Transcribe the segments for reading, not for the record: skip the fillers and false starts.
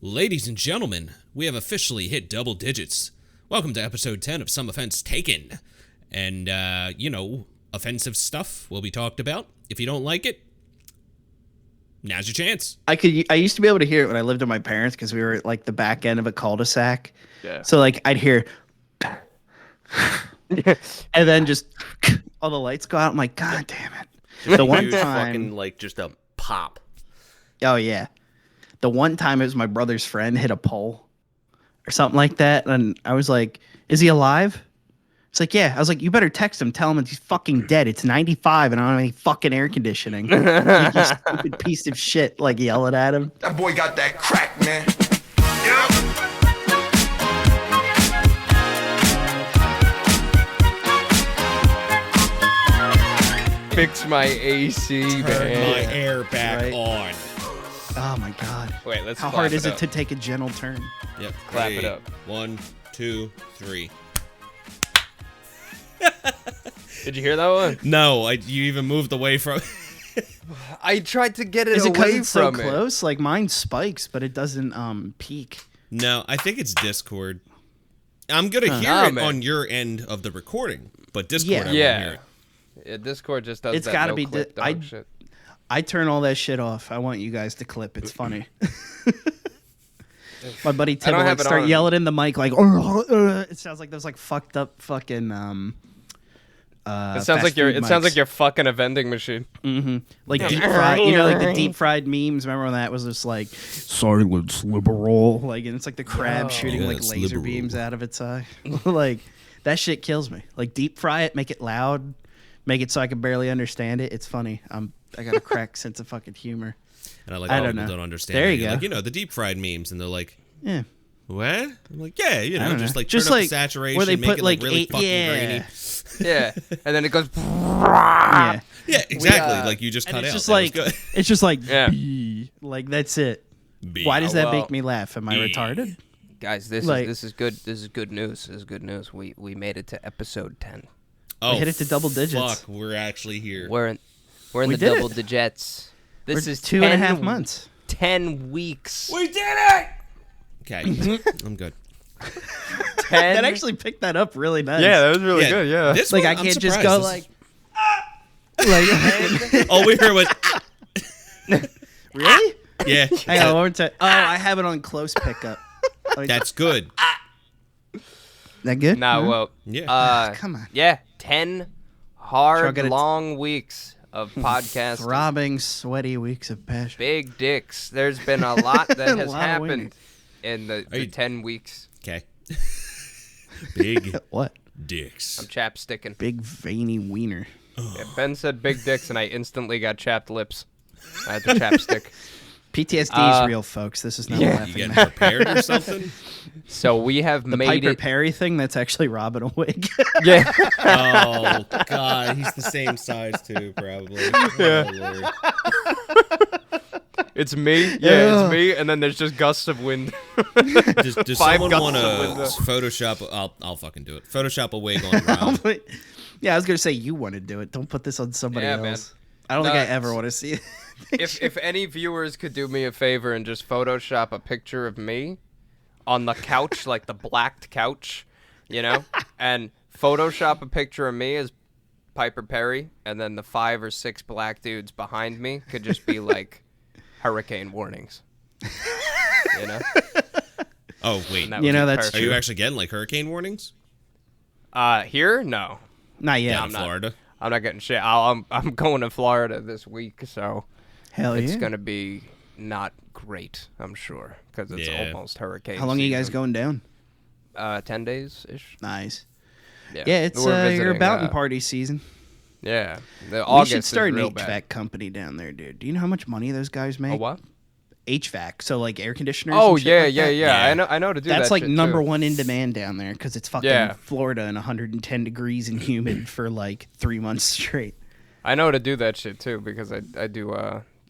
Ladies and gentlemen, we have officially hit double digits. Welcome to episode 10 of Some Offense Taken. And, offensive stuff will be talked about. If you don't like it, now's your chance. I used to be able to hear it when I lived with my parents because we were at like the back end of a cul-de-sac. Yeah. So like I'd hear and then just all the lights go out. I'm like, God damn it. The one time fucking like just a pop. Oh yeah. The one time it was my brother's friend hit a pole or something like that. And I was like, is he alive? It's like, yeah. I was like, you better text him. Tell him he's fucking dead. It's 95 and I don't have any fucking air conditioning. Like, you stupid piece of shit. Like yelling at him. That boy got that crack, man. Fix my AC, Turn man. my air back on. Oh my God. Wait, let's How clap hard is it up. to take a gentle turn? Yep. Clap it up. 1, 2, 3. Did you hear that one? No, you even moved away from I tried to get it Is it because away it's so from it. close? Like mine spikes, but it doesn't peak. No, I think it's Discord. I'm going to hear Nah, it man. on your end of the recording, but Discord, Yeah. I won't Yeah. hear it. Yeah, Discord just does It's that gotta no be clip di- dog shit. I turn all that shit off. I want you guys to clip. It's funny. My buddy Tim don't will have like it start on. yelling in the mic like, it sounds like those like fucked up fucking It sounds like you're fucking a vending machine. like deep fried, like the deep fried memes. Remember when that was just like silence liberal, like, and it's like the crab shooting like Yes, laser liberal. beams out of its eye. Like that shit kills me. Like deep fry it, make it loud, make it so I can barely understand it. It's funny. I got a crack sense of fucking humor. And I I don't people know. don't understand. There it. you go. Like, the deep fried memes, and they're like, Yeah. what? I'm like, yeah, I don't just know. like Just turn up like the saturation, where they make put it like really eight, fucking yeah. grainy. Yeah, and then it goes. Yeah. Yeah, exactly. uh, Like you just And cut it's out. just That was like good. it's just like Yeah. B. Like that's it. B. Why does that well, make me laugh? Am I retarded? Guys, this Like- is good. This is good news. This is good news. We made it to episode 10. Oh, hit it to double digits. Fuck, we're actually here. We're in We the did double it. digits. This We're is 2.5 months. 10 weeks. We did it. Okay, I'm good. 10. That actually picked that up really nice. Yeah, that was really Yeah, good. Yeah. This Like one, I I'm can't just surprised. go This like is- all we heard was really? yeah. Hang on, one more time. Oh, I have it on close pickup. Like, That's good. that good? Nah, Huh? well, Yeah. Come on. yeah, 10 hard, Sure, I'll get it. long weeks of podcasting. Throbbing, sweaty weeks of passion. Big dicks. There's been a lot that A has lot of happened in the you- 10 weeks. Okay. Big What? dicks. I'm chapsticking. Big veiny wiener. Yeah, Ben said big dicks, and I instantly got chapped lips. I had the chapstick. PTSD is real, folks. This is not yeah. a You laughing getting matter. prepared or something? So we have The made Piper it. Perry thing, that's actually Robin a wig. Yeah. Oh God, he's the same size too, probably. Oh, Lord. It's me. Yeah, it's me. And then there's just gusts of wind. Does 5 someone gusts want of to window. Photoshop? I'll fucking do it. Photoshop a wig on Rob. Yeah, I was gonna say you want to do it. Don't put this on somebody Yeah, else. man. I don't think No, I ever want to see it. if any viewers could do me a favor and just Photoshop a picture of me on the couch, like the blacked couch, and Photoshop a picture of me as Piper Perry, and then the 5 or 6 black dudes behind me could just be like hurricane warnings. Oh wait, And that You would know, be that's are perfect. you actually getting like hurricane warnings? Here? No, Not yet. Down in Florida. I'm not getting shit. I'm going to Florida this week, so Hell it's yeah. gonna be not great, I'm sure, because it's Yeah. almost hurricane. How long are you guys season. going down? 10 days ish. Nice. Yeah, Yeah, it's We're your visiting, Boughton party season. Yeah, the We August should start is an real HVAC bad. company down there, dude. Do you know how much money those guys make? A what? HVAC, so like air conditioners. Oh and shit yeah, like yeah, that. yeah. Yeah. I know to do That's that. like shit, number too. one in demand down there because it's fucking Yeah. Florida and 110 degrees and humid for like 3 months straight. I know to do that shit too because I do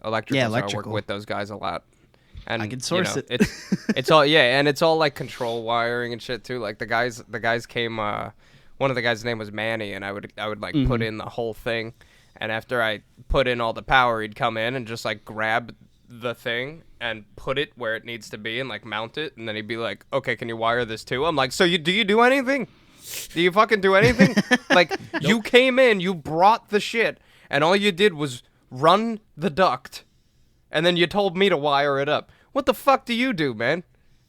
electrical. Yeah, So I work electrical. with those guys a lot. And I can source it. It's all and it's all like control wiring and shit too. Like the guys came. One of the guys' name was Manny, and I would like put in the whole thing, and after I put in all the power, he'd come in and just like grab the thing and put it where it needs to be and like mount it, and then he'd be like, "Okay, can you wire this too?" I'm like, "So do you do anything? Do you fucking do anything?" Like, you came in, you brought the shit, and all you did was run the duct, and then you told me to wire it up. What the fuck do you do, man?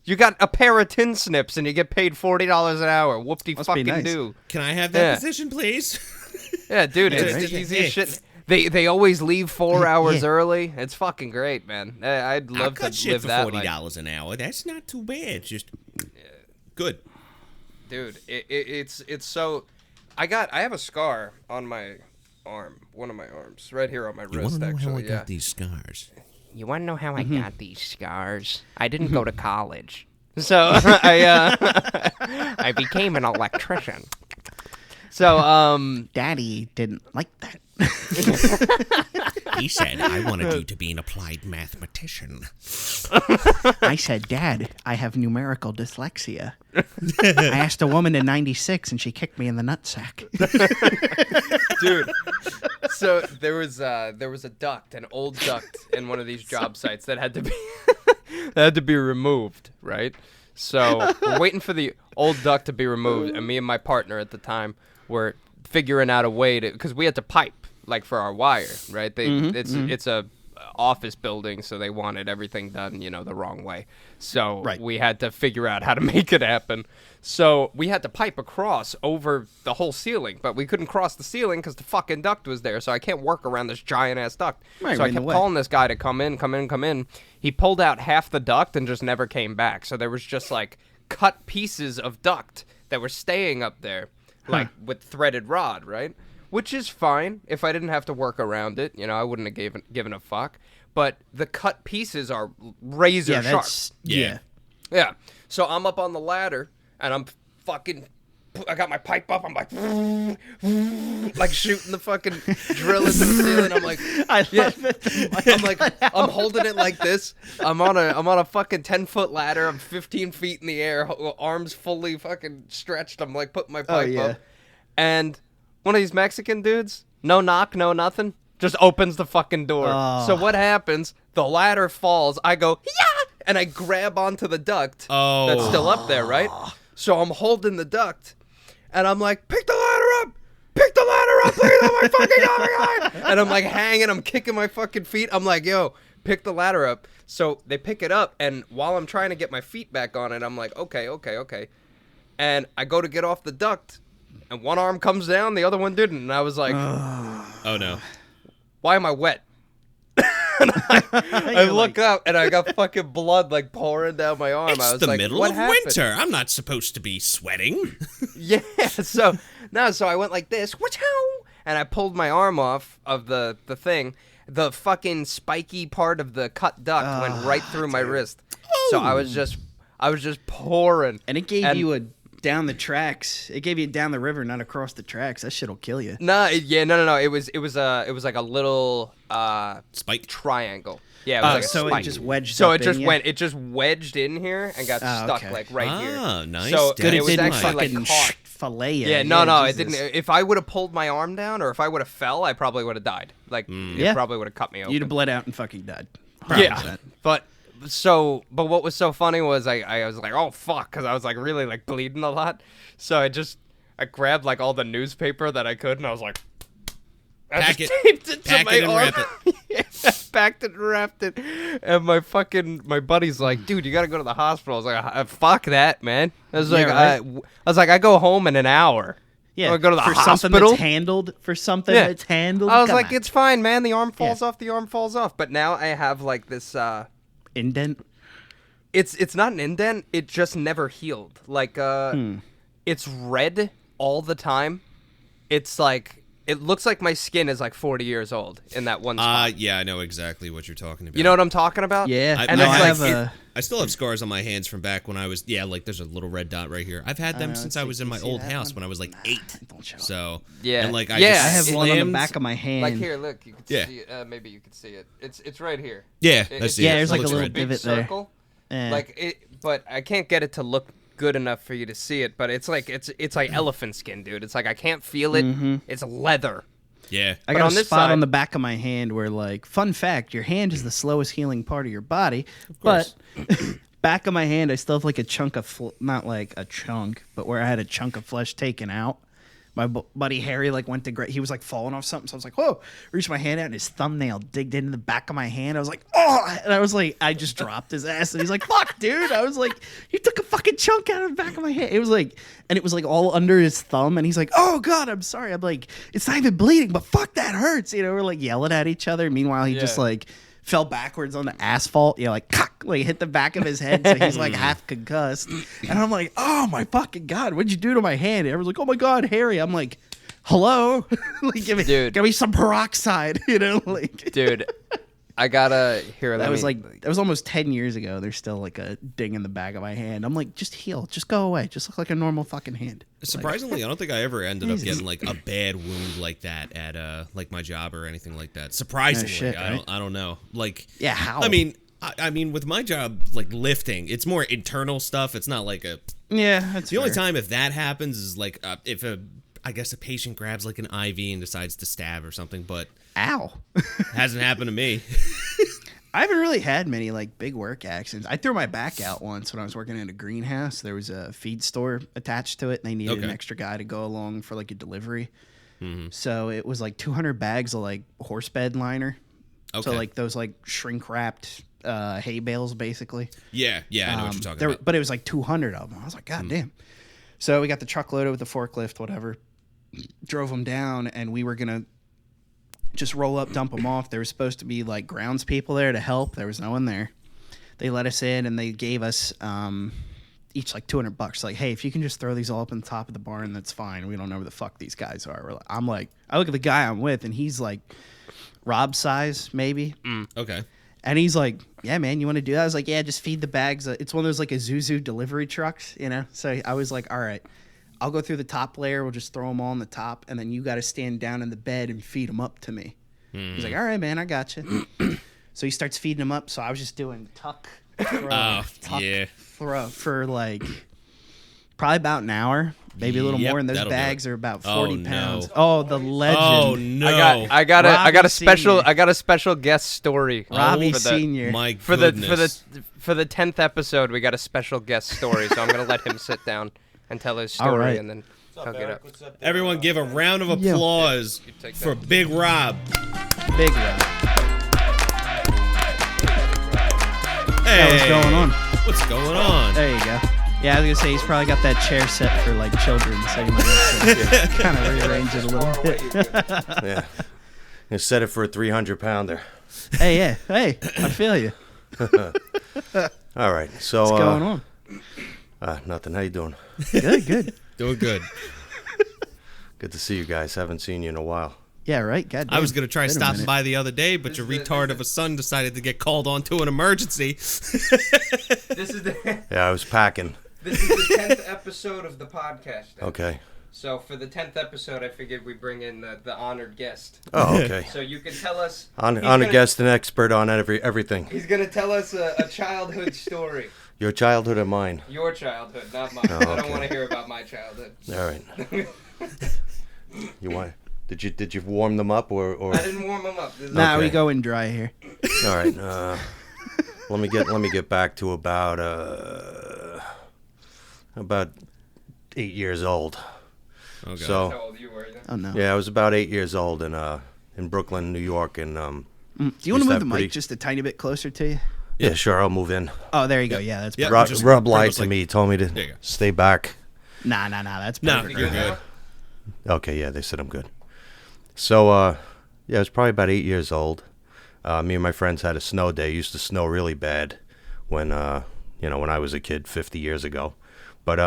You got a pair of tin snips and you get paid $40 an hour. Whoop-de-fucking nice. do. Can I have that position, please? Yeah, dude, it's the easiest shit. They always leave 4 hours early. It's fucking great, man. I'd love to live that life. $40 an hour. That's not too bad. It's just good. Dude, it's so. I have a scar on my arm, one of my arms, right here on my You wrist. want to know Actually, how I yeah. got these scars? You want to know how I got these scars? I didn't go to college, so I became an electrician. So Daddy didn't like that. He said, I wanted you to be an applied mathematician. I said, Dad, I have numerical dyslexia. I asked a woman in '96, and she kicked me in the nutsack. Dude, so there was a duct, an old duct in one of these job sites that had to be removed, right? So we're waiting for the old duct to be removed, and me and my partner at the time were figuring out a way to, because we had to pipe like for our wire, right? It's a office building, so they wanted everything done, the wrong way. So we had to figure out how to make it happen. So we had to pipe across over the whole ceiling, but we couldn't cross the ceiling because the fucking duct was there. So I can't work around this giant ass duct. So I kept calling this guy to come in. He pulled out half the duct and just never came back. So there was just like cut pieces of duct that were staying up there, like with threaded rod, right? Which is fine if I didn't have to work around it. I wouldn't have given a fuck. But the cut pieces are razor sharp. Yeah. Yeah. So I'm up on the ladder, and I got my pipe up. I'm like, like shooting the fucking drill into the ceiling. I'm like, I love it. I'm holding it like this. I'm on a fucking 10-foot ladder. I'm 15 feet in the air, arms fully fucking stretched. I'm like putting my pipe up, and one of these Mexican dudes, no knock, no nothing, just opens the fucking door. So what happens? The ladder falls. I go, yeah, and I grab onto the duct that's still up there, right? So I'm holding the duct, and I'm like, pick the ladder up, look at my fucking God. And I'm like hanging, I'm kicking my fucking feet. I'm like, yo, pick the ladder up. So they pick it up, and while I'm trying to get my feet back on it, I'm like, okay. And I go to get off the duct, and one arm comes down, the other one didn't. And I was like, oh no. Why am I wet? And I look up, and I got fucking blood like pouring down my arm. I was the like, middle what of happened? winter. I'm not supposed to be sweating. Yeah, so I went like this, and I pulled my arm off of the thing. The fucking spiky part of the cut duct went right through my wrist. So I was just pouring. And it gave you a down the tracks. It gave you down the river, not across the tracks. That shit'll kill you. No. It was like a little spike triangle. Yeah, it was like a so spike. it just wedged. So up it just wedged in here and got stuck like right here. Oh, nice. So Good, it was didn't actually like fucking caught. fillet you. Yeah, no, it Jesus. didn't. If I would have pulled my arm down, or if I would have fell, I probably would have died. Like, it probably would have cut me open. You'd have bled out and fucking died. 100%. Yeah, but what was so funny was I was like, oh fuck, because I was like really like bleeding a lot. So I grabbed like all the newspaper that I could, and I was like, Pack it, taped it to pack my it and arm. wrap it. Yeah, packed it and wrapped it. And my buddy's like, dude, you gotta go to the hospital. I was like, fuck that, man. I was like, right. I go home in an hour. Yeah, I go to the for hospital. something that's handled. I was Come like, on. it's fine, man. The arm falls off. The arm falls off. But now I have like this indent. It's not an indent. It just never healed. Like it's red all the time. It's like it looks like my skin is like 40 years old in that one spot. Yeah, I know exactly what you're talking about. You know what I'm talking about? Yeah, And I still have scars on my hands from back when I was, like there's a little red dot right here. I've had them since I was in my old house when I was like 8. Don't show. So, Yeah. and like Yeah, I just have one on the slammed- back of my hand. Like here, look, you can Yeah. see it. Maybe you can see it. It's right here. Yeah, It- I see yeah, it. there's It like a looks little red. big divot there. circle. Yeah. Like it, but I can't get it to look good enough for you to see it. But it's like elephant skin, dude. It's like I can't feel it. It's leather. Yeah. I But got on a this spot side- on the back of my hand where, like, fun fact, your hand is the slowest healing part of your body. course. But back of my hand, I still have like a chunk of, not like a chunk, but where I had a chunk of flesh taken out. My buddy Harry like went to he was like falling off something, so I was like, whoa! Reached my hand out, and his thumbnail digged into the back of my hand. I was like, oh! And I was like, I just dropped his ass, and he's like, fuck, dude! I was like, you took a fucking chunk out of the back of my hand. It was like, and it was like all under his thumb, and he's like, oh god, I'm sorry. I'm like, it's not even bleeding, but fuck, that hurts. You know, we're like yelling at each other. Meanwhile, he just Yeah. like fell backwards on the asphalt, like cock, like hit the back of his head, so he's like half concussed. And I'm like, oh my fucking god, what'd you do to my hand? And everyone's like, oh my god, Harry. I'm like, hello, like give me some peroxide, you know, like. Dude, I gotta hear That was almost 10 years ago. There's still like a ding in the back of my hand. I'm like, just heal, just go away, just look like a normal fucking hand. Surprisingly, I don't think I ever ended up getting like a bad wound like that at like my job or anything like that. Surprisingly, shit, right? I don't know. Like, Yeah, how? I mean, with my job, like lifting, it's more internal stuff. It's not like a. Yeah, that's The only fair. time if that happens is like if I guess a patient grabs like an IV and decides to stab or something, but Ow. hasn't happened to me. I haven't really had many like big work accidents. I threw my back out once when I was working in a greenhouse. There was a feed store attached to it, and they needed an extra guy to go along for like a delivery. So it was like 200 bags of like horse bed liner. So Okay. like those like shrink wrapped hay bales, basically. Yeah, I know what you're talking about. But it was like 200 of them. I was like, God damn. So we got the truck loaded with the forklift, whatever. Drove them down, and we were gonna just roll up, dump them off. There was supposed to be like grounds people there to help. There was no one there. They let us in, and they gave us each like $200. Like, hey, if you can just throw these all up on the top of the barn, that's fine. We don't know where the fuck these guys are. I'm like, I look at the guy I'm with, and he's like Rob's size, maybe. Okay. And he's like, yeah, man, you want to do that? I was like, yeah, just feed the bags. It's one of those like Isuzu delivery trucks, you know? So I was like, all right, I'll go through the top layer. We'll just throw them all on the top. And then you got to stand down in the bed and feed them up to me. He's like, all right, man, I got you. So he starts feeding them up. So I was just doing tuck, throw, throw for like probably about an hour, maybe a little Yep, more. And those that'll do bags it. are about Oh, 40 no. pounds. Oh, the legend. Oh no! I got a Robbie special Senior. I got a special guest story. Robbie for the, Senior. My For goodness. the 10th episode, we got a special guest story, so I'm gonna let him sit down and tell his story, All right. and then he'll get up. Everyone, give a round of applause take for Big Rob. Big one. Hey, What's going on? What's going on? There you go. Yeah, I was gonna say he's probably got that chair set for like children, so you might have to kind of rearrange it a little bit. Yeah. You set it for a 300-pounder. Hey, yeah, hey, I feel you. All right. So What's going on? nothing. How you doing? Good, good. Doing good. Good to see you guys. Haven't seen you in a while. Yeah, right. God, I was gonna try Been a stopping minute. by the other day, but your retard of a son decided to get called onto an emergency. This is the Yeah, I was packing. this is the 10th episode of the podcast. Okay. So for the 10th episode, I figured we'd bring in the honored guest. Oh, okay. So you can tell us. On he's a gonna- guest and expert on everything. He's gonna tell us a childhood story. Your childhood or mine? Your childhood, not mine. Oh, I don't okay. want to hear about my childhood. All right. You want? Did you warm them up or? I didn't warm him up. This is Nah, Okay. we go in dry here. All right. Let me get back to about 8 years old. Okay. So how old you were. Oh no. yeah, I was about 8 years old in Brooklyn, New York, and Do you want used to to move have the mic pretty- just a tiny bit closer to you? yeah, sure, I'll move in. Oh, there you go. Yeah, that's Yeah. perfect. just Rob pretty lied much to like- me. He told me There you to go. stay back. Nah, that's No, perfect. you're good. Okay, yeah, they said I'm good. So, yeah, I was probably about 8 years old. Me and my friends had a snow day. It used to snow really bad when when I was a kid 50 years ago. But,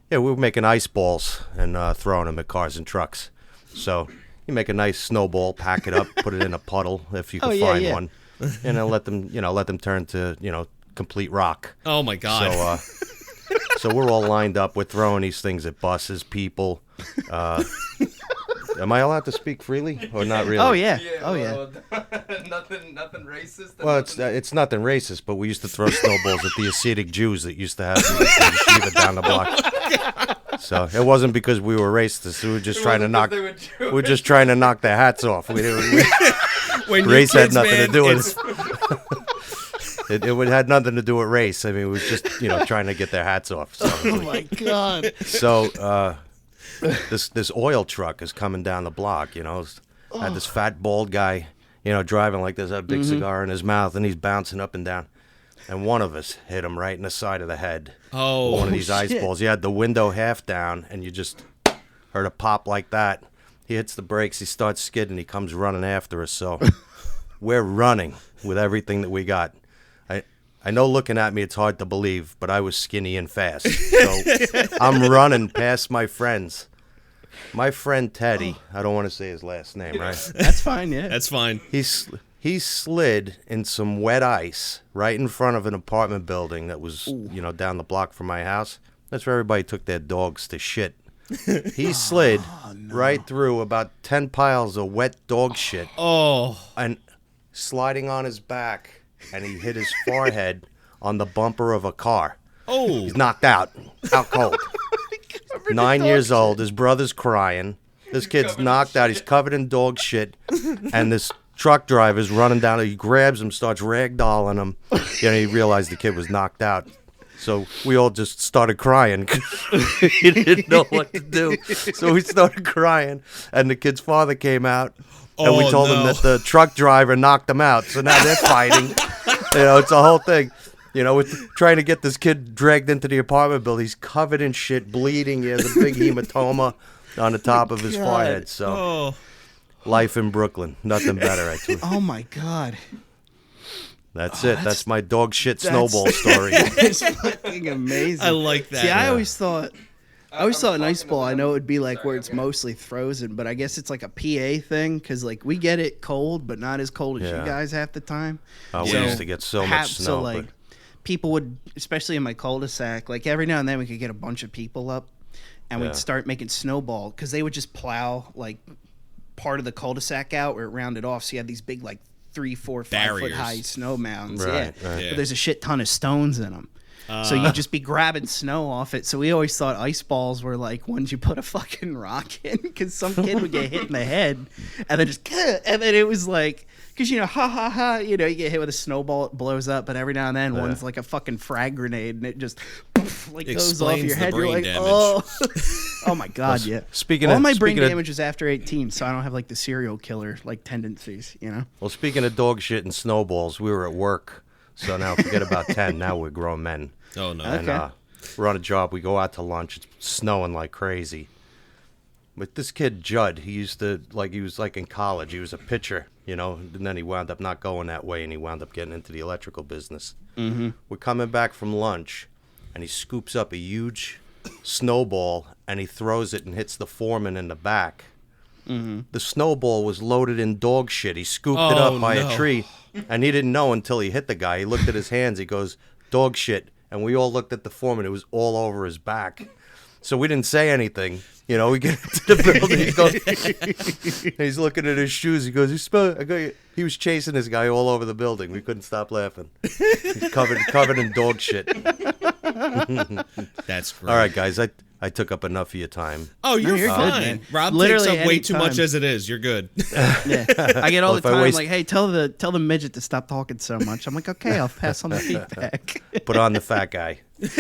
yeah, we were making ice balls and throwing them at cars and trucks. So you make a nice snowball, pack it up, put it in a puddle if you can find one, and then let them turn to, complete rock. Oh my God. So, so we're all lined up. We're throwing these things at buses, people. Am I allowed to speak freely or not really? Oh yeah. nothing racist. Well, it's nothing racist, but we used to throw snowballs at the Hasidic Jews that used to have the yeshiva down the block. So it wasn't because we were racist. We were just trying to knock. We were just trying to knock their hats off. We didn't. When Race your had kids, nothing man, to do with it's- it. It had nothing to do with race. I mean, it was just trying to get their hats off. So, Oh my god. so this oil truck is coming down the block. Had this fat bald guy, driving like this, a big cigar in his mouth, and he's bouncing up and down. And one of us hit him right in the side of the head. Oh, One of these ice shit. balls. He had the window half down, and you just heard a pop like that. He hits the brakes. He starts skidding. He comes running after us. So we're running with everything that we got. I know looking at me, it's hard to believe, but I was skinny and fast. So I'm running past my friends. My friend Teddy, I don't want to say his last name, right? That's fine, yeah. that's fine. He slid in some wet ice right in front of an apartment building that was, down the block from my house. That's where everybody took their dogs to shit. He slid right through about 10 piles of wet dog shit Oh, and sliding on his back, and he hit his forehead on the bumper of a car. oh, He's knocked out cold. 9 years old. His brother's crying. This kid's knocked out. He's covered in dog shit. And this truck driver's running down. He grabs him, starts ragdolling him. He realized the kid was knocked out. So we all just started crying. He didn't know what to do. So we started crying. And the kid's father came out. And we Oh, told him no. that the truck driver knocked him out. So now they're fighting. It's a whole thing. We're trying to get this kid dragged into the apartment building. He's covered in shit, bleeding. He has a big hematoma on the top of his forehead. So, oh. life in Brooklyn. Nothing better, actually. Oh my god. That's it. That's my dog shit snowball story. It's fucking amazing. I like that. See, I always thought an ice ball, I know it would be like where it's mostly frozen, but I guess it's like a PA thing because like we get it cold, but not as cold as Yeah. you guys half the time. We Yeah. used to get so much Perhaps, snow. so like people would, especially in my cul-de-sac, like every now and then we could get a bunch of people up, and Yeah. we'd start making snowball because they would just plow like part of the cul-de-sac out where it rounded off, so you had these big like 3, 4, 5 foot Barriers. high snow mounds. Right, Yeah. right. Yeah. But there's a shit ton of stones in them. So you'd just be grabbing snow off it. So we always thought ice balls were like ones you put a fucking rock in, because some kid would get hit in the head and then just, and then it was like, because ha ha ha, you get hit with a snowball, it blows up, but every now and then one's like a fucking frag grenade and it just like goes off Explains your the head. You're brain like, damage. oh, oh my god, yeah. speaking all of- my brain speaking of- damage was after 18, so I don't have like the serial killer like tendencies, Well, speaking of dog shit and snowballs, we were at work. So now forget about 10. Now we're grown men. Oh no. Okay. And we're on a job. We go out to lunch. It's snowing like crazy. But this kid, Judd, he was like in college. He was a pitcher, and then he wound up not going that way, and he wound up getting into the electrical business. Mm-hmm. We're coming back from lunch, and he scoops up a huge snowball, and he throws it and hits the foreman in the back. Mm-hmm. The snowball was loaded in dog shit. He scooped it Oh, up by no. a tree, and he didn't know until he hit the guy. He looked at his hands. He goes, dog shit. And we all looked at the foreman. It was all over his back. So we didn't say anything. We get into the building. He's looking at his shoes. He goes, he was chasing this guy all over the building. We couldn't stop laughing. He's covered in dog shit. That's great. All right, guys. I took up enough of your time. Oh, you're you're good, fine. man. Rob Literally takes up way any too time. much as it is. You're good. Yeah, I get all Well, the if I time waste- like, hey, tell the midget to stop talking so much. I'm like, okay, I'll pass on the feedback. Put on the fat guy. That's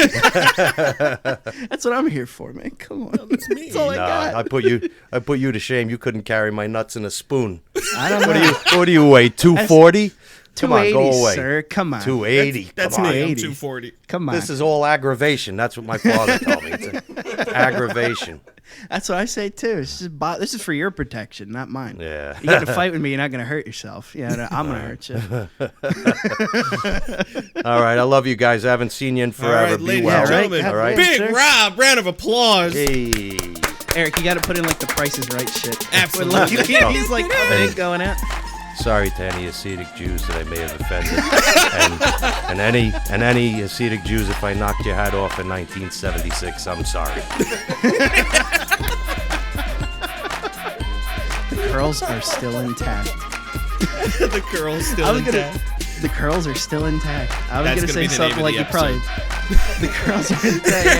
what I'm here for, man. Come on, that's me. That's all I Nah, got. I put you to shame. You couldn't carry my nuts in a spoon. I don't know. What do you weigh? 240? Come on, 280, go away. sir. Come on. 280. That's Come on. me. I'm 80. 240. Come on. This is all aggravation. That's what my father told me. It's aggravation. That's what I say too. This is for your protection, not mine. Yeah. You get in a fight with me, you're not gonna hurt yourself. Yeah, I'm gonna hurt you. All right. I love you guys. I haven't seen you in All forever. right, Be ladies well. and right. gentlemen. All right. Big Sure. Rob, round of applause. Hey. Eric, you got to put in like the Price is Right shit. Absolutely. He's like coming in, going out. Sorry to any Hasidic Jews that I may have offended, and any Hasidic Jews if I knocked your hat off in 1976. I'm sorry. The curls are still intact. The curl's still intact. The curls are still intact. I was That's gonna gonna say be the name something of like the you probably. The curls are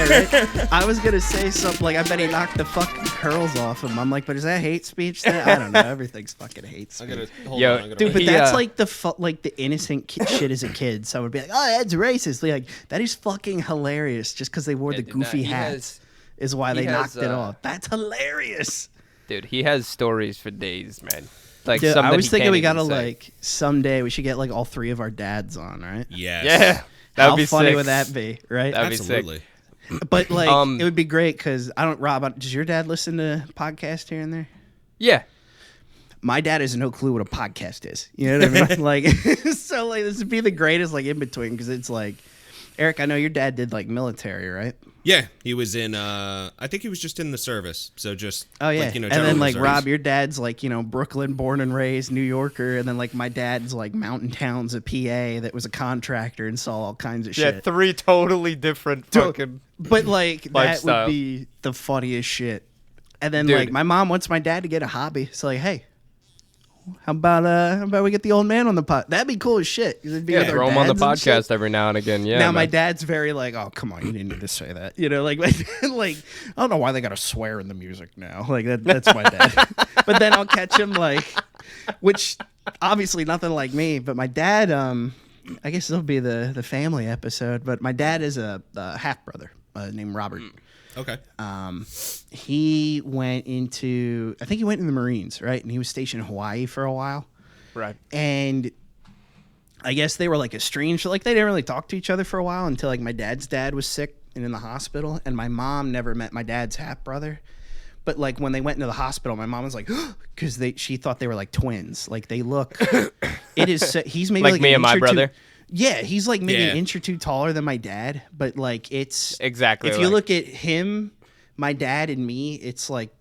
right? I was gonna say something like, I bet he knocked the fucking curls off him. I'm like, but is that hate speech? I don't know. Everything's fucking hate speech. Dude, but that's like the innocent shit as a kid. So I would be like, oh, that's racist. Like, that is fucking hilarious. Just because they wore the goofy hats is why they knocked it off. That's hilarious. Dude, he has stories for days, man. Like, dude, I was thinking we gotta say. like someday we should get like all three of our dads on, right? Yes. Yeah. How funny would that be, right? That'd Absolutely. be sick. But like, it would be great because Rob, does your dad listen to podcasts here and there? Yeah. My dad has no clue what a podcast is. You know what I mean? Like, so like this would be the greatest like in between because it's like, Eric, I know your dad did like military, right? Yeah, he was in. I think he was just in the service. So just. Oh yeah, like, and then like Rob, your dad's like Brooklyn, born and raised, New Yorker, and then like my dad's like mountain towns, a PA that was a contractor and saw all kinds of shit. Yeah, 3 totally different fucking. But like that lifestyle. would be the funniest shit. And then Dude. like my mom wants my dad to get a hobby. So like, hey, how about we get the old man on the pod? That'd be cool as shit. Yeah, throw him on the podcast every now and again. Yeah. Now man. my dad's very like, oh come on, you didn't need to say that. Like like I don't know why they gotta swear in the music now. Like that's my dad. But then I'll catch him like, which obviously nothing like me. But my dad, I guess it'll be the family episode. But my dad is a half brother named Robert. Okay. He went into, I think he went in the Marines, right? And he was stationed in Hawaii for a while. Right. And I guess they were like estranged. Like they didn't really talk to each other for a while until like my dad's dad was sick and in the hospital. And my mom never met my dad's half brother. But like when they went into the hospital, my mom was like, because she thought they were like twins. Like they look, it is, he's maybe like me and my brother. Yeah, he's like maybe an inch or two taller than my dad, but like it's exactly. If you look at him, my dad, and me, it's like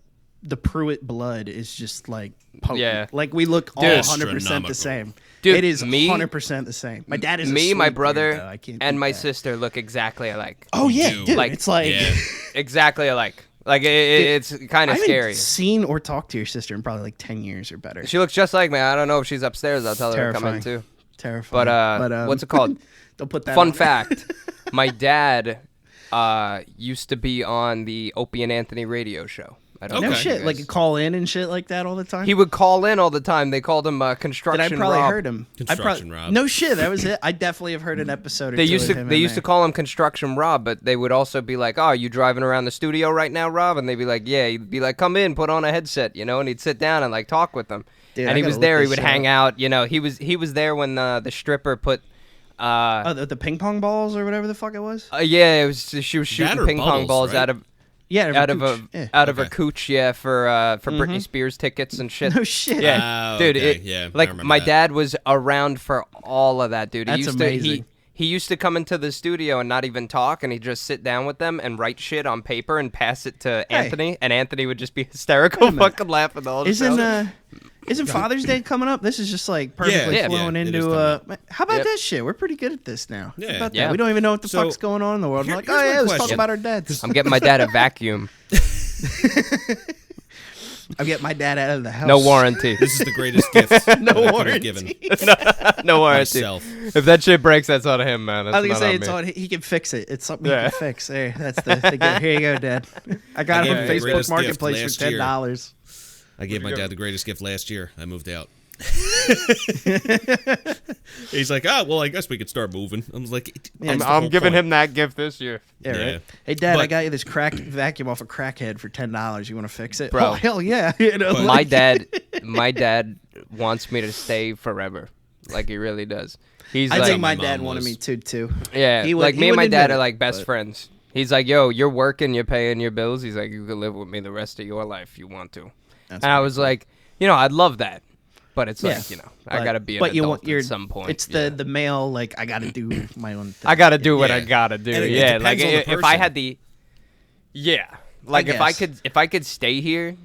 the Pruitt blood is just like potent. Yeah, like we look all 100% the same. Dude, it is 100% the same. My dad is me, my brother, beard, and my sister look exactly alike. Oh yeah, dude, like it's like exactly alike. Like it's kind of scary. I haven't seen or talked to your sister in probably like 10 years or better. She looks just like me. I don't know if she's upstairs. I'll tell her to come in too. Terrifying. But what's it called? Don't put that. Fun fact: my dad used to be on the Opie and Anthony radio show. I don't know. No shit, like call in and shit like that all the time. He would call in all the time. They called him Construction Rob. I probably heard him. Construction Rob. No shit, that was it. I definitely have heard an episode. They used to call him Construction Rob, but they would also be like, "Oh, are you driving around the studio right now, Rob?" And they'd be like, "Yeah." He'd be like, "Come in, put on a headset," and he'd sit down and like talk with them. Dude, and he was there. He would hang out. He was there when the stripper put. The ping pong balls or whatever the fuck it was. Yeah, it was. She was shooting ping pong balls right? out of her cooch, for Britney Spears tickets and shit. No shit. Yeah, oh, dude. Okay. Like my dad was around for all of that, dude. That's amazing. He used to come into the studio and not even talk, and he'd just sit down with them and write shit on paper and pass it to Anthony, and Anthony would just be hysterical, fucking laughing the whole show. Isn't Father's Day coming up? This is just like perfectly flowing into. How about that shit? We're pretty good at this now. Yeah. How about that? We don't even know what the fuck's going on in the world. We're like, let's talk about our dads. I'm getting my dad a vacuum. I'll get my dad out of the house. No warranty. This is the greatest gift. No warranty. Given. No warranty. Myself. If that shit breaks, that's on him, man. That's I was gonna say on it's me. on. He can fix it. It's something he can fix. Hey, that's the gift. Here you go, Dad. I got it on Facebook Marketplace for $10. I gave my dad the greatest gift last year. I moved out. He's like, well, I guess we could start moving. I was like, I'm giving him that gift this year. Yeah, right. Hey, Dad, I got you this vacuum off a crackhead for $10. You want to fix it, bro? Oh, hell yeah! My dad wants me to stay forever. Like he really does. I think my dad wanted me to too. Yeah, like me and my dad are like best friends. He's like, yo, you're working, you're paying your bills. He's like, you can live with me the rest of your life if you want to. And I was like, I'd love that. But it's like, I gotta be an adult at some point. It's the male, like, I gotta do my own thing. I gotta do what I gotta do. It like if I had if I could stay here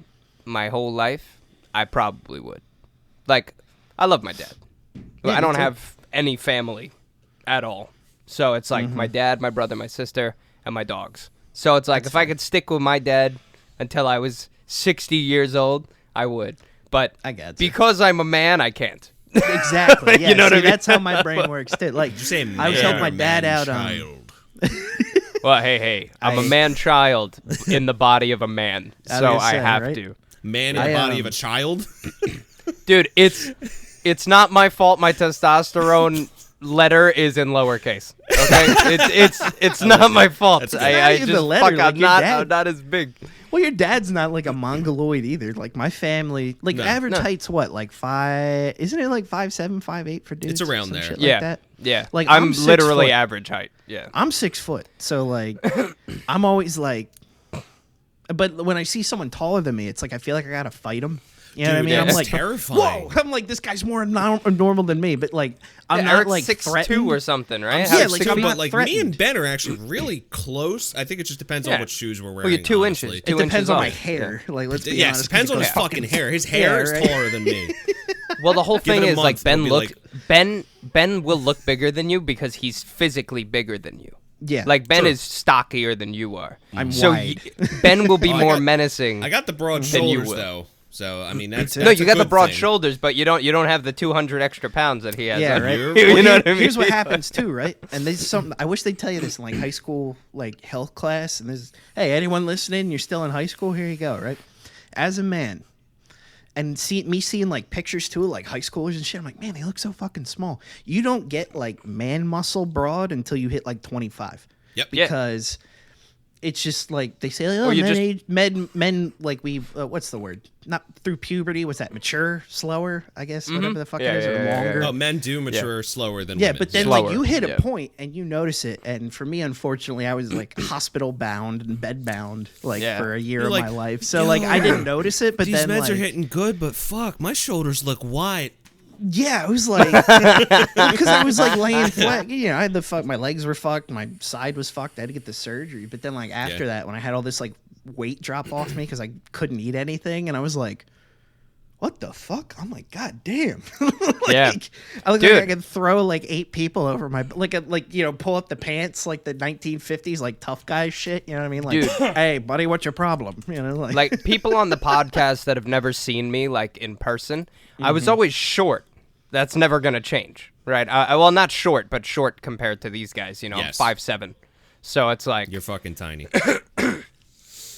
my whole life, I probably would. Like, I love my dad. I don't have any family at all. So it's like my dad, my brother, my sister, and my dogs. So it's like if I could stick with my dad until I was 60 years old, I would. But because I'm a man, I can't. Exactly. Yeah. You know what I mean? That's how my brain works too. Like, Did you say I was helping my dad out. Well, hey, I'm a man-child in the body of a man, so I have to. Man in the body of a child? Dude, it's not my fault my testosterone letter is in lowercase. Okay? it's not my fault. I just, letter, I'm not as big. Well, your dad's not like a mongoloid either. Like my family, like average height's what, like 5? Isn't it like 5'7", 5'8" for dudes? It's around there. Shit Yeah, like that? yeah. Like I'm 6 literally foot. average height. Yeah, I'm 6 foot, so like I'm always like, but when I see someone taller than me, it's like I feel like I gotta fight them. You know what I mean? yeah. I'm It's like, terrifying. whoa! I'm like, this guy's more normal than me, but like I'm not Eric's like 6'2" threatened or something, right? Yeah, Yeah, like, I'm but not like me and threatened. Ben are actually really close. I think it just depends on Yeah. what shoes we're Well, wearing. you're 2 honestly. inches. It 2 depends inches on off. my hair. Like, let's be Yes, honest. depends on his 'cause it goes fucking fucking- hair. His hair is right? taller than me. Well, the whole Give it thing a is month, like it'll be Ben will look bigger than you because he's physically bigger than you. Yeah, Like Ben True. is stockier than you are. I'm so wide. Ben will be Oh, I more got- menacing. I got the broad Than you shoulders will. though, so I mean that's no, you a got the good broad thing. shoulders, but you don't have the 200 extra pounds that he has. Yeah, on right. you. Well, You know what I mean? Here's what happens too, right? And there's something I wish they'd tell you this in like high school, like health class. And there's, hey, anyone listening? You're still in high school? Here you go, right? As a man, and seeing like pictures too, like high schoolers and shit. I'm like, man, they look so fucking small. You don't get like man muscle broad until you hit like 25. Yep. Yeah. Because it's just like they say, oh, Or you men, just- men like we what's the word? Not through puberty. What's that? Mature, slower, I guess. Whatever the fuck Yeah, it is, yeah, or yeah, yeah, longer. yeah. Oh, men do mature slower than Yeah, women. but then Slower, like you hit yeah. a point and you notice it, and for me, unfortunately, I was like hospital bound and bed bound like Yeah. for a year You're of like, my life. So like I didn't notice it, but these then meds like, are hitting good, but fuck, my shoulders look wide. yeah, it was like because I was like laying flat. You know, I had my legs were fucked, my side was fucked. I had to get the surgery, but then like after that, when I had all this like weight drop off me because I couldn't eat anything, and I was like, what the fuck? I'm like, god damn. Yeah. I look Dude. like I could throw like 8 people over my like you know, pull up the pants like the 1950s like tough guy shit. You know what I mean? Like, Dude. hey buddy, what's your problem? You know, Like people on the podcast that have never seen me like in person, I was always short. That's never gonna change, right? Well, not short, but short compared to these guys. You know, Yes. I'm 5'7", so it's like You're fucking tiny.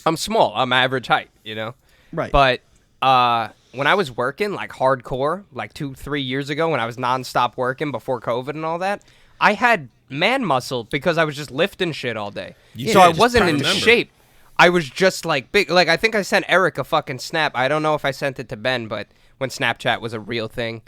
I'm small. I'm average height. You know, right. but when I was working like hardcore, like 2-3 years ago, when I was nonstop working before COVID and all that, I had man muscle because I was just lifting shit all day. You So did, I just wasn't can't in remember. shape. I was just like big. Like I think I sent Eric a fucking snap. I don't know if I sent it to Ben, but when Snapchat was a real thing.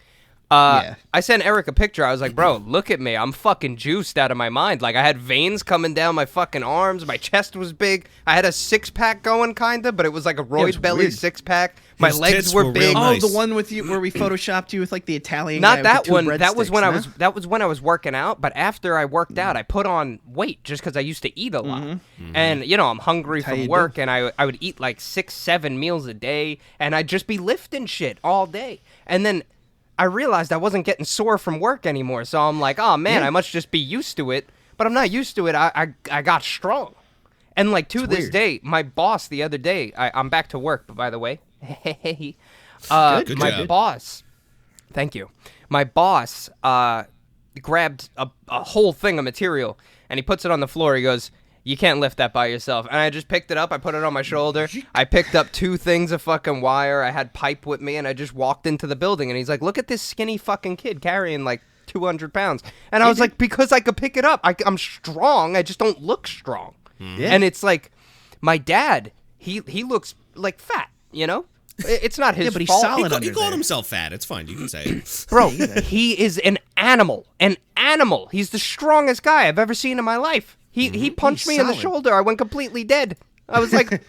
Yeah. I sent Eric a picture. I was like, bro, look at me. I'm fucking juiced out of my mind. Like, I had veins coming down my fucking arms. My chest was big. I had a six-pack going, kind of, but it was like a it was roid belly weird. six-pack. My His legs tits were were big. real Oh, nice. the one with you where we photoshopped you with like the Italian Not guy that with the 2 one. That was when I breadsticks, was. no? That was when I was working out. But after I worked out, I put on weight just because I used to eat a lot. Mm-hmm. And you know, I'm hungry how from you work, and I would eat like 6-7 meals a day, and I'd just be lifting shit all day. And then I realized I wasn't getting sore from work anymore. So I'm like, oh man, I must just be used to it. But I'm not used to it. I got strong. And like to this weird. day, my boss the other day, I'm back to work, by the way. Good My job. boss, thank you. My boss grabbed a whole thing of material and he puts it on the floor. He goes, you can't lift that by yourself. And I just picked it up. I put it on my shoulder. I picked up 2 things of fucking wire. I had pipe with me and I just walked into the building. And he's like, look at this skinny fucking kid carrying like 200 pounds. And I was like, because I could pick it up. I'm strong. I just don't look strong. Yeah. And it's like, my dad, he looks like fat, you know? It's not his Yeah, but he's fault. solid He under called there. himself fat. It's fine. You can say it. Bro, he is an animal. An animal. He's the strongest guy I've ever seen in my life. He punched He's me in the solid. shoulder. I went completely dead. I was like,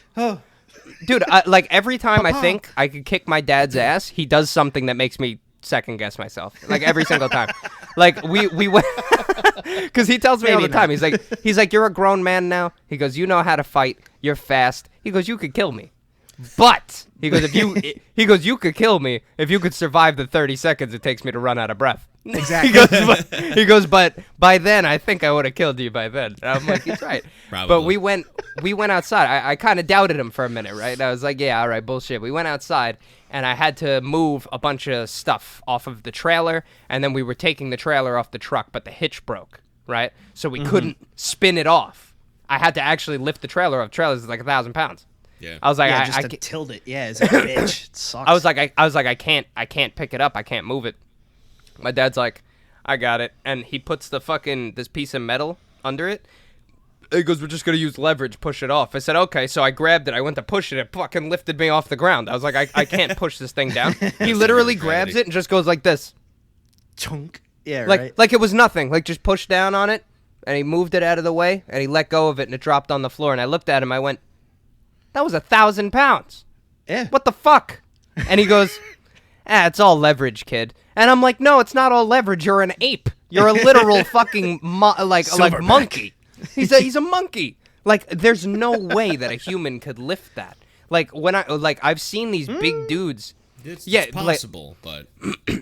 dude, like every time I think I could kick my dad's ass, he does something that makes me second guess myself. Like every single time. Like we went because he tells me all the Maybe time. not. He's like, you're a grown man now. He goes, you know how to fight. You're fast. He goes, you could kill me. But he goes, you could kill me if you could survive the 30 seconds it takes me to run out of breath. Exactly. he goes, but by then I think I would have killed you by then. And I'm like, he's right. Probably. But we went outside. I kind of doubted him for a minute, right? I was like, yeah, all right, bullshit. We went outside and I had to move a bunch of stuff off of the trailer, and then we were taking the trailer off the truck, but the hitch broke, right? So we couldn't spin it off. I had to actually lift the trailer up. Trailer's like 1,000 pounds. Yeah. I was like, Yeah, I just to can't- tilt it. Yeah, it's like, bitch. It sucks. I was like, I can't pick it up. I can't move it. My dad's like, I got it, and he puts this piece of metal under it. He goes, we're just gonna use leverage, push it off. I said, okay. So I grabbed it. I went to push it. It fucking lifted me off the ground. I was like, I can't push this thing down. He literally grabs it and just goes like this, chunk. Yeah, like right. like it was nothing. Like just pushed down on it, and he moved it out of the way, and he let go of it, and it dropped on the floor. And I looked at him. I went, that was 1,000 pounds. Yeah. What the fuck? And he goes, it's all leverage, kid. And I'm like, no, it's not all leverage. You're an ape. You're a literal fucking like monkey. He's a monkey. Like, there's no way that a human could lift that. Like I've seen these big dudes. It's Yeah, possible, but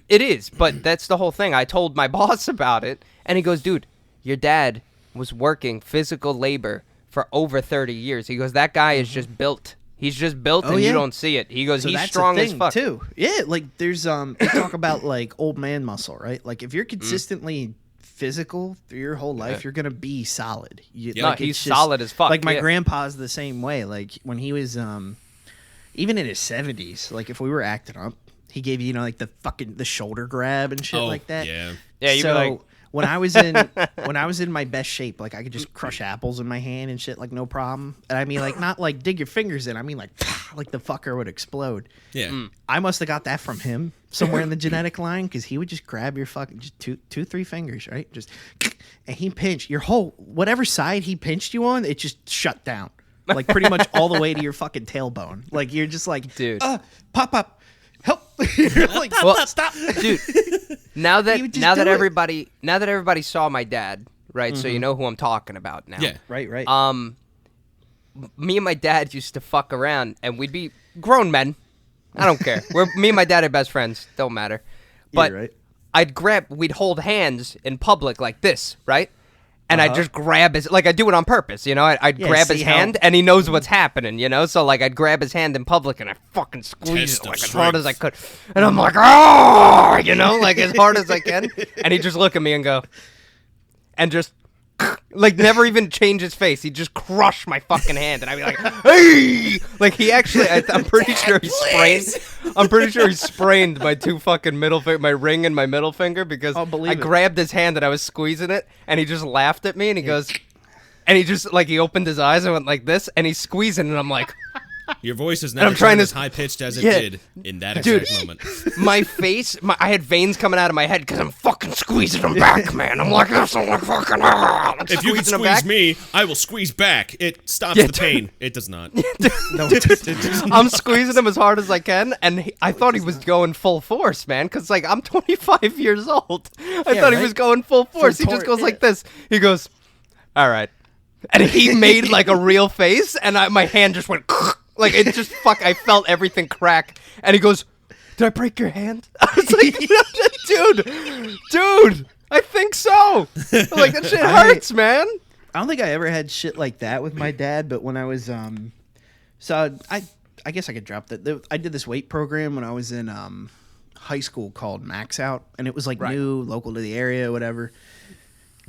It is, but that's the whole thing. I told my boss about it, and he goes, dude, your dad was working physical labor for over 30 years. He goes, that guy is just built. He's just built, and yeah. you don't see it. He goes, So he's that's strong a as thing, fuck. too. Yeah, like there's they talk about like old man muscle, right? Like if you're consistently physical through your whole life, you're gonna be solid. No, like, he's it's just- solid as fuck, Like my yeah. grandpa's the same way. Like when he was even in his 70s, like if we were acting up, he gave you like the shoulder grab and shit like that. Yeah. Yeah, you'd be so like- when I was in my best shape, like I could just crush apples in my hand and shit, like no problem. And I mean, like not like dig your fingers in. I mean, like the fucker would explode. Yeah. I must have got that from him somewhere in the genetic line because he would just grab your fucking just two, 3 fingers, right? Just and he pinched your whole whatever side he pinched you on, it just shut down, like pretty much all the way to your fucking tailbone. Like you're just like, Dude. pop up. Help! You're like, stop, dude. Now He would just that do it. everybody saw my dad, right? So you know who I'm talking about now. Yeah. right. Me and my dad used to fuck around, and we'd be grown men. I don't care. Me and my dad are best friends. Don't matter. But right. we'd hold hands in public like this, right? And I'd just grab his, like I do it on purpose, you know? I'd grab his see how- hand, and he knows what's happening, you know? So, like, I'd grab his hand in public, and I fucking squeeze Test it, of like, as hard as I strength. could. And I'm like, oh, you know, like, as hard as I can. And he'd just look at me and go, and just, like, never even change his face. He'd just crush my fucking hand, and I'd be like, hey! Like, he actually, I'm pretty sure he sprained my two fucking my ring and my middle finger because I'll believe I it. grabbed his hand and I was squeezing it, and he just laughed at me, and he goes, and he just, like, he opened his eyes and went like this, and he's squeezing, and I'm like, Your voice is I'm never trying turned to- as high pitched as it Yeah. did in that Dude. exact moment. my face, I had veins coming out of my head because I'm fucking squeezing them back, man. I'm like this, I'm like fucking, I'm If you can squeezing 'em squeeze back. me, I will squeeze back. It stops Yeah, the pain. It does not. I'm squeezing him as hard as I can, and I thought he was going full force, man, because, like, I'm 25 years old. I thought he right? was going full force. He just goes like this. He goes, all right. And he made, like, a real face, and my hand just went, like, it just, I felt everything crack. And he goes, did I break your hand? I was like, dude, I think so. Like, that shit hurts, man. I don't think I ever had shit like that with my dad, but when I was so I guess I could drop that. I did this weight program when I was in high school called Max Out, and it was like new, local to the area, whatever.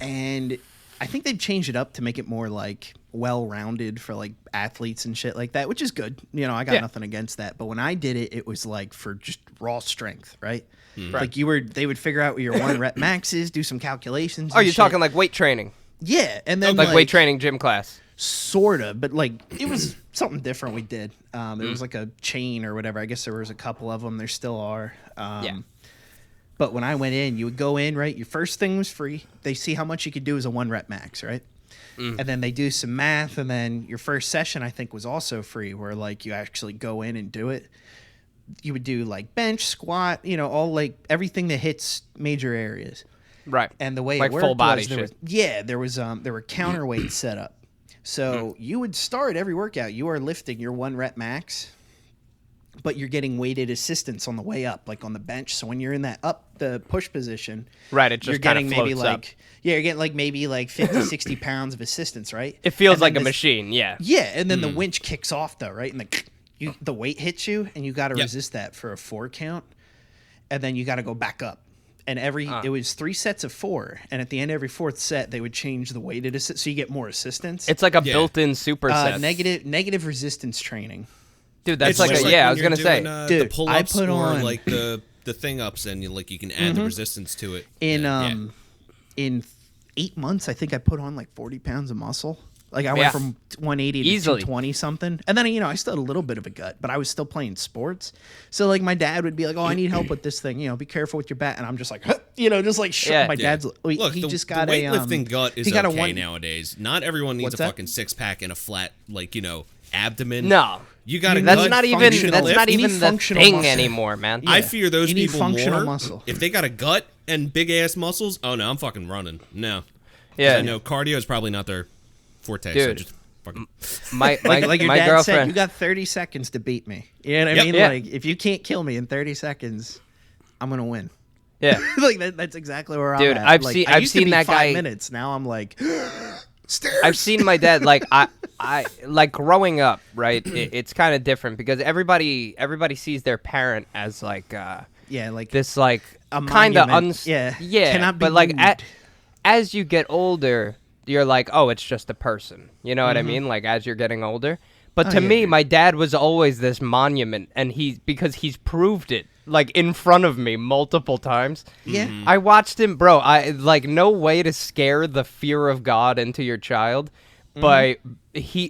And I think they've changed it up to make it more like well-rounded for like athletes and shit like that, which is good. You know, I got nothing against that. But when I did it, it was like for just raw strength, right? Like they would figure out what your 1 rep max is, do some calculations. Oh, and you're shit. talking like weight training, Yeah, and then like weight training gym class. sorta, but like it was something different we did. It was like a chain or whatever. I guess there was a couple of them. There still are. Yeah. But when I went in, you would go in, right? Your first thing was free. They see how much you could do as a 1 rep max, right? And then they do some math, and then your first session, I think, was also free, where like you actually go in and do it. You would do like bench, squat, you know, all like everything that hits major areas. Right. And the way Like it worked full body was there shit. there were counterweights set up. So you would start every workout. You are lifting your 1 rep max, but you're getting weighted assistance on the way up, like on the bench. So when you're in that the push position, Right, it just you're kinda getting maybe floats up. like you're getting like maybe like 50, 60 pounds of assistance, right? It feels And like then a machine, yeah. Yeah, and then the winch kicks off though, right? And the weight hits you, and you got to Yep. resist that for a 4 count, and then you got to go back up. and it was 3 sets of 4, and at the end of every 4th set they would change the weighted assist, so you get more assistance. It's like a built-in superset. Negative resistance training. Dude, that's It's like just I was gonna say, the Dude, pull-ups I put or on like the thing ups, and you can add the resistance to it. In 8 months, I think I put on like 40 pounds of muscle. Like I Yeah. went from 180 to Easily. 220 something, and then I still had a little bit of a gut, but I was still playing sports. So like my dad would be like, "Oh, I need help with this thing. Be careful with your back," and I'm just like, just like Yeah. my dad's. Look, he the, just got the weightlifting gut is he got okay a nowadays. Not everyone needs What's a that? fucking 6-pack and a flat abdomen. no, You got to that's gut not even functional that's not lift. You even need the functional thing muscle. anymore, man. I fear those you need people functional more. muscle. If they got a gut and big ass muscles, oh no, I'm fucking running. No. 'Cause Yeah. I know cardio is probably not their forte. So Dude. just fucking. My like your my dad girlfriend. said, you got 30 seconds to beat me. You know what I Yep. mean? Yeah. Like if you can't kill me in 30 seconds, I'm gonna win. Yeah. Like that's exactly where Dude, I'm at. I've Like, seen- I I've used to seen beat that 5 guy- minutes. Now I'm like, I've seen my dad like I like growing up, right? It's kind of different because everybody sees their parent as like yeah, like this like A kind of monument. Yeah. Cannot be but like moved. as you get older, you're like, oh, it's just a person. You know what I mean? Like as you're getting older. But to yeah, me, dude. my dad was always this monument, and because he's proved it like in front of me multiple times. Yeah. I watched him, bro. I like no way to scare the fear of God into your child, but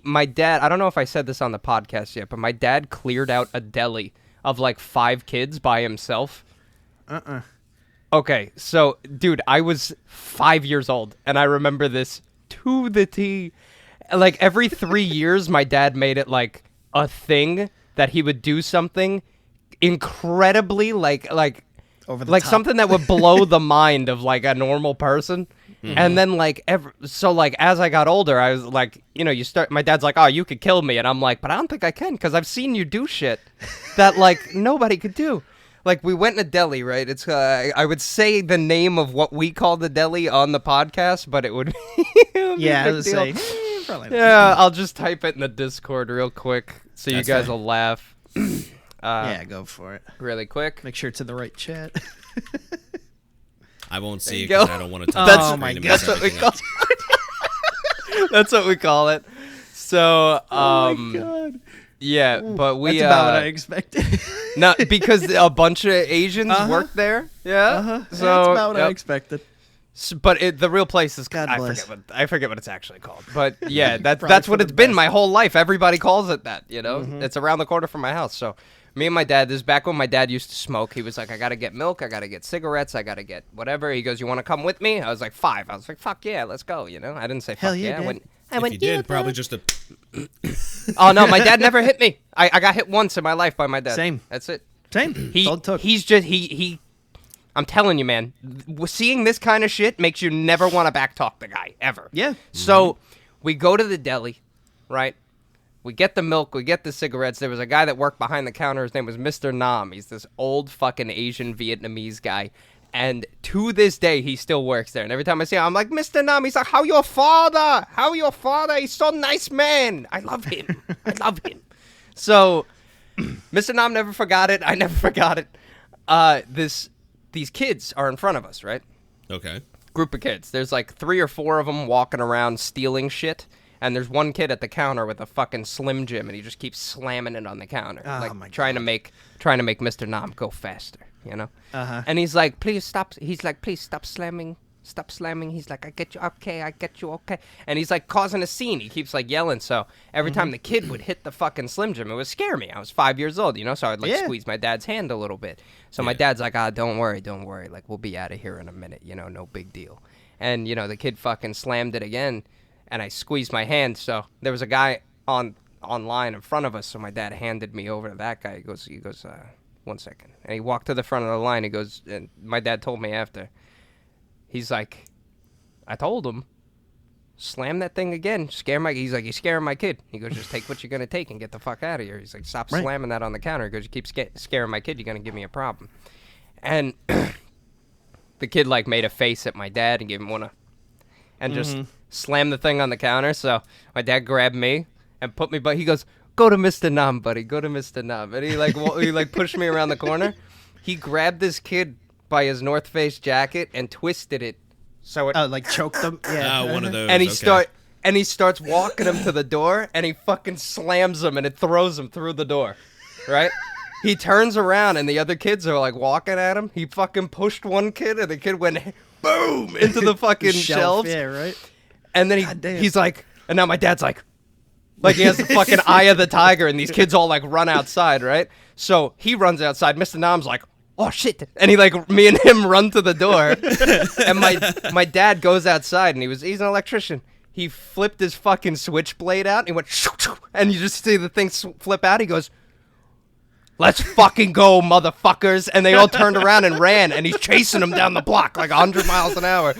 my dad. I don't know if I said this on the podcast yet, but my dad cleared out a deli of like 5 kids by himself. Okay, so dude, I was 5 years old, and I remember this to the T. Like every 3 years, my dad made it like a thing that he would do something incredibly like Over the like top. something that would blow the mind of like a normal person. And then like so like as I got older, I was like, my dad's like, oh, you could kill me, and I'm like, but I don't think I can because I've seen you do shit that like nobody could do. Like we went in a deli, right? It's I would say the name of what we call the deli on the podcast, but it would be Yeah, I a was big saying. deal. Probably not. Yeah, I'll just type it in the Discord real quick so you That's guys fine. will laugh. Yeah, go for it. Really quick. Make sure it's in the right chat. I won't see it you go. because I don't want to touch That's- the Oh my screen and God. mess That's what we everything call up. That's what we call it. So, Oh my god. yeah, but we That's about what I expected. no, because a bunch of Asians work there. Yeah. So That's about what I yep. expected. But the real place is God bless. I forget what it's actually called. But yeah, that's Probably what for it's the been best. my whole life. Everybody calls it that. It's around the corner from my house. So me and my dad. This is back when my dad used to smoke. He was like, I gotta get milk. I gotta get cigarettes. I gotta get whatever. He goes, you want to come with me? I was like 5. I was like, fuck yeah, let's go. I didn't say Hell fuck yeah, yeah. Dad. If you did, probably just a. Oh no, my dad never hit me. I got hit once in my life by my dad. Same. That's it. Same. That's all it took. He's just he. I'm telling you, man. Seeing this kind of shit makes you never want to backtalk the guy ever. Yeah. So we go to the deli, right? We get the milk. We get the cigarettes. There was a guy that worked behind the counter. His name was Mr. Nam. He's this old fucking Asian Vietnamese guy. And to this day, he still works there. And every time I see him, I'm like, Mr. Nam. He's like, how your father? How your father? He's so nice, man. I love him. I love him. So Mr. Nam never forgot it. I never forgot it. These kids are in front of us, right? Okay. Group of kids. There's like 3 or 4 of them walking around stealing shit. And there's one kid at the counter with a fucking Slim Jim, and he just keeps slamming it on the counter, Oh like my trying to make Mr. Nam go faster, Uh-huh. And he's like, please stop. He's like, please stop slamming. Stop slamming. He's like, I get you. Okay, I get you. Okay. And he's like causing a scene. He keeps like yelling. So every time the kid would hit the fucking Slim Jim, it would scare me. I was 5 years old, so I'd like Yeah. squeeze my dad's hand a little bit. So my dad's like, don't worry. Like, we'll be out of here in a minute. No big deal. And, the kid fucking slammed it again. And I squeezed my hand. So there was a guy online in front of us. So my dad handed me over to that guy. He goes, 1 second. And he walked to the front of the line. He goes, and my dad told me after. He's like, I told him, slam that thing again. He's like, you're scaring my kid. He goes, just take what you're going to take and get the fuck out of here. He's like, stop Right. slamming that on the counter. He goes, you keep scaring my kid, you're going to give me a problem. And the kid like made a face at my dad and gave him and just slammed the thing on the counter. So my dad grabbed me and put me, but he goes, go to Mr. Nam, buddy. Go to Mr. Nam. And he like pushed me around the corner. He grabbed this kid by his North Face jacket and twisted it so it like choked them. Yeah. One of those. and okay. he starts walking him to the door, and he fucking slams him, and it throws him through the door, right? He turns around, and the other kids are like walking at him. He fucking pushed one kid, and the kid went boom into the fucking shelves. Yeah, right. And then he's like, and now my dad's like he has the fucking eye of the tiger, and these kids all like run outside, right? So he runs outside. Mr. Nam's like, oh shit, and he like me and him run to the door, and my dad goes outside, and he's an electrician. He flipped his fucking switchblade out, and he went, and you just see the thing flip out. He goes, let's fucking go, motherfuckers. And they all turned around and ran, and he's chasing them down the block like 100 miles an hour.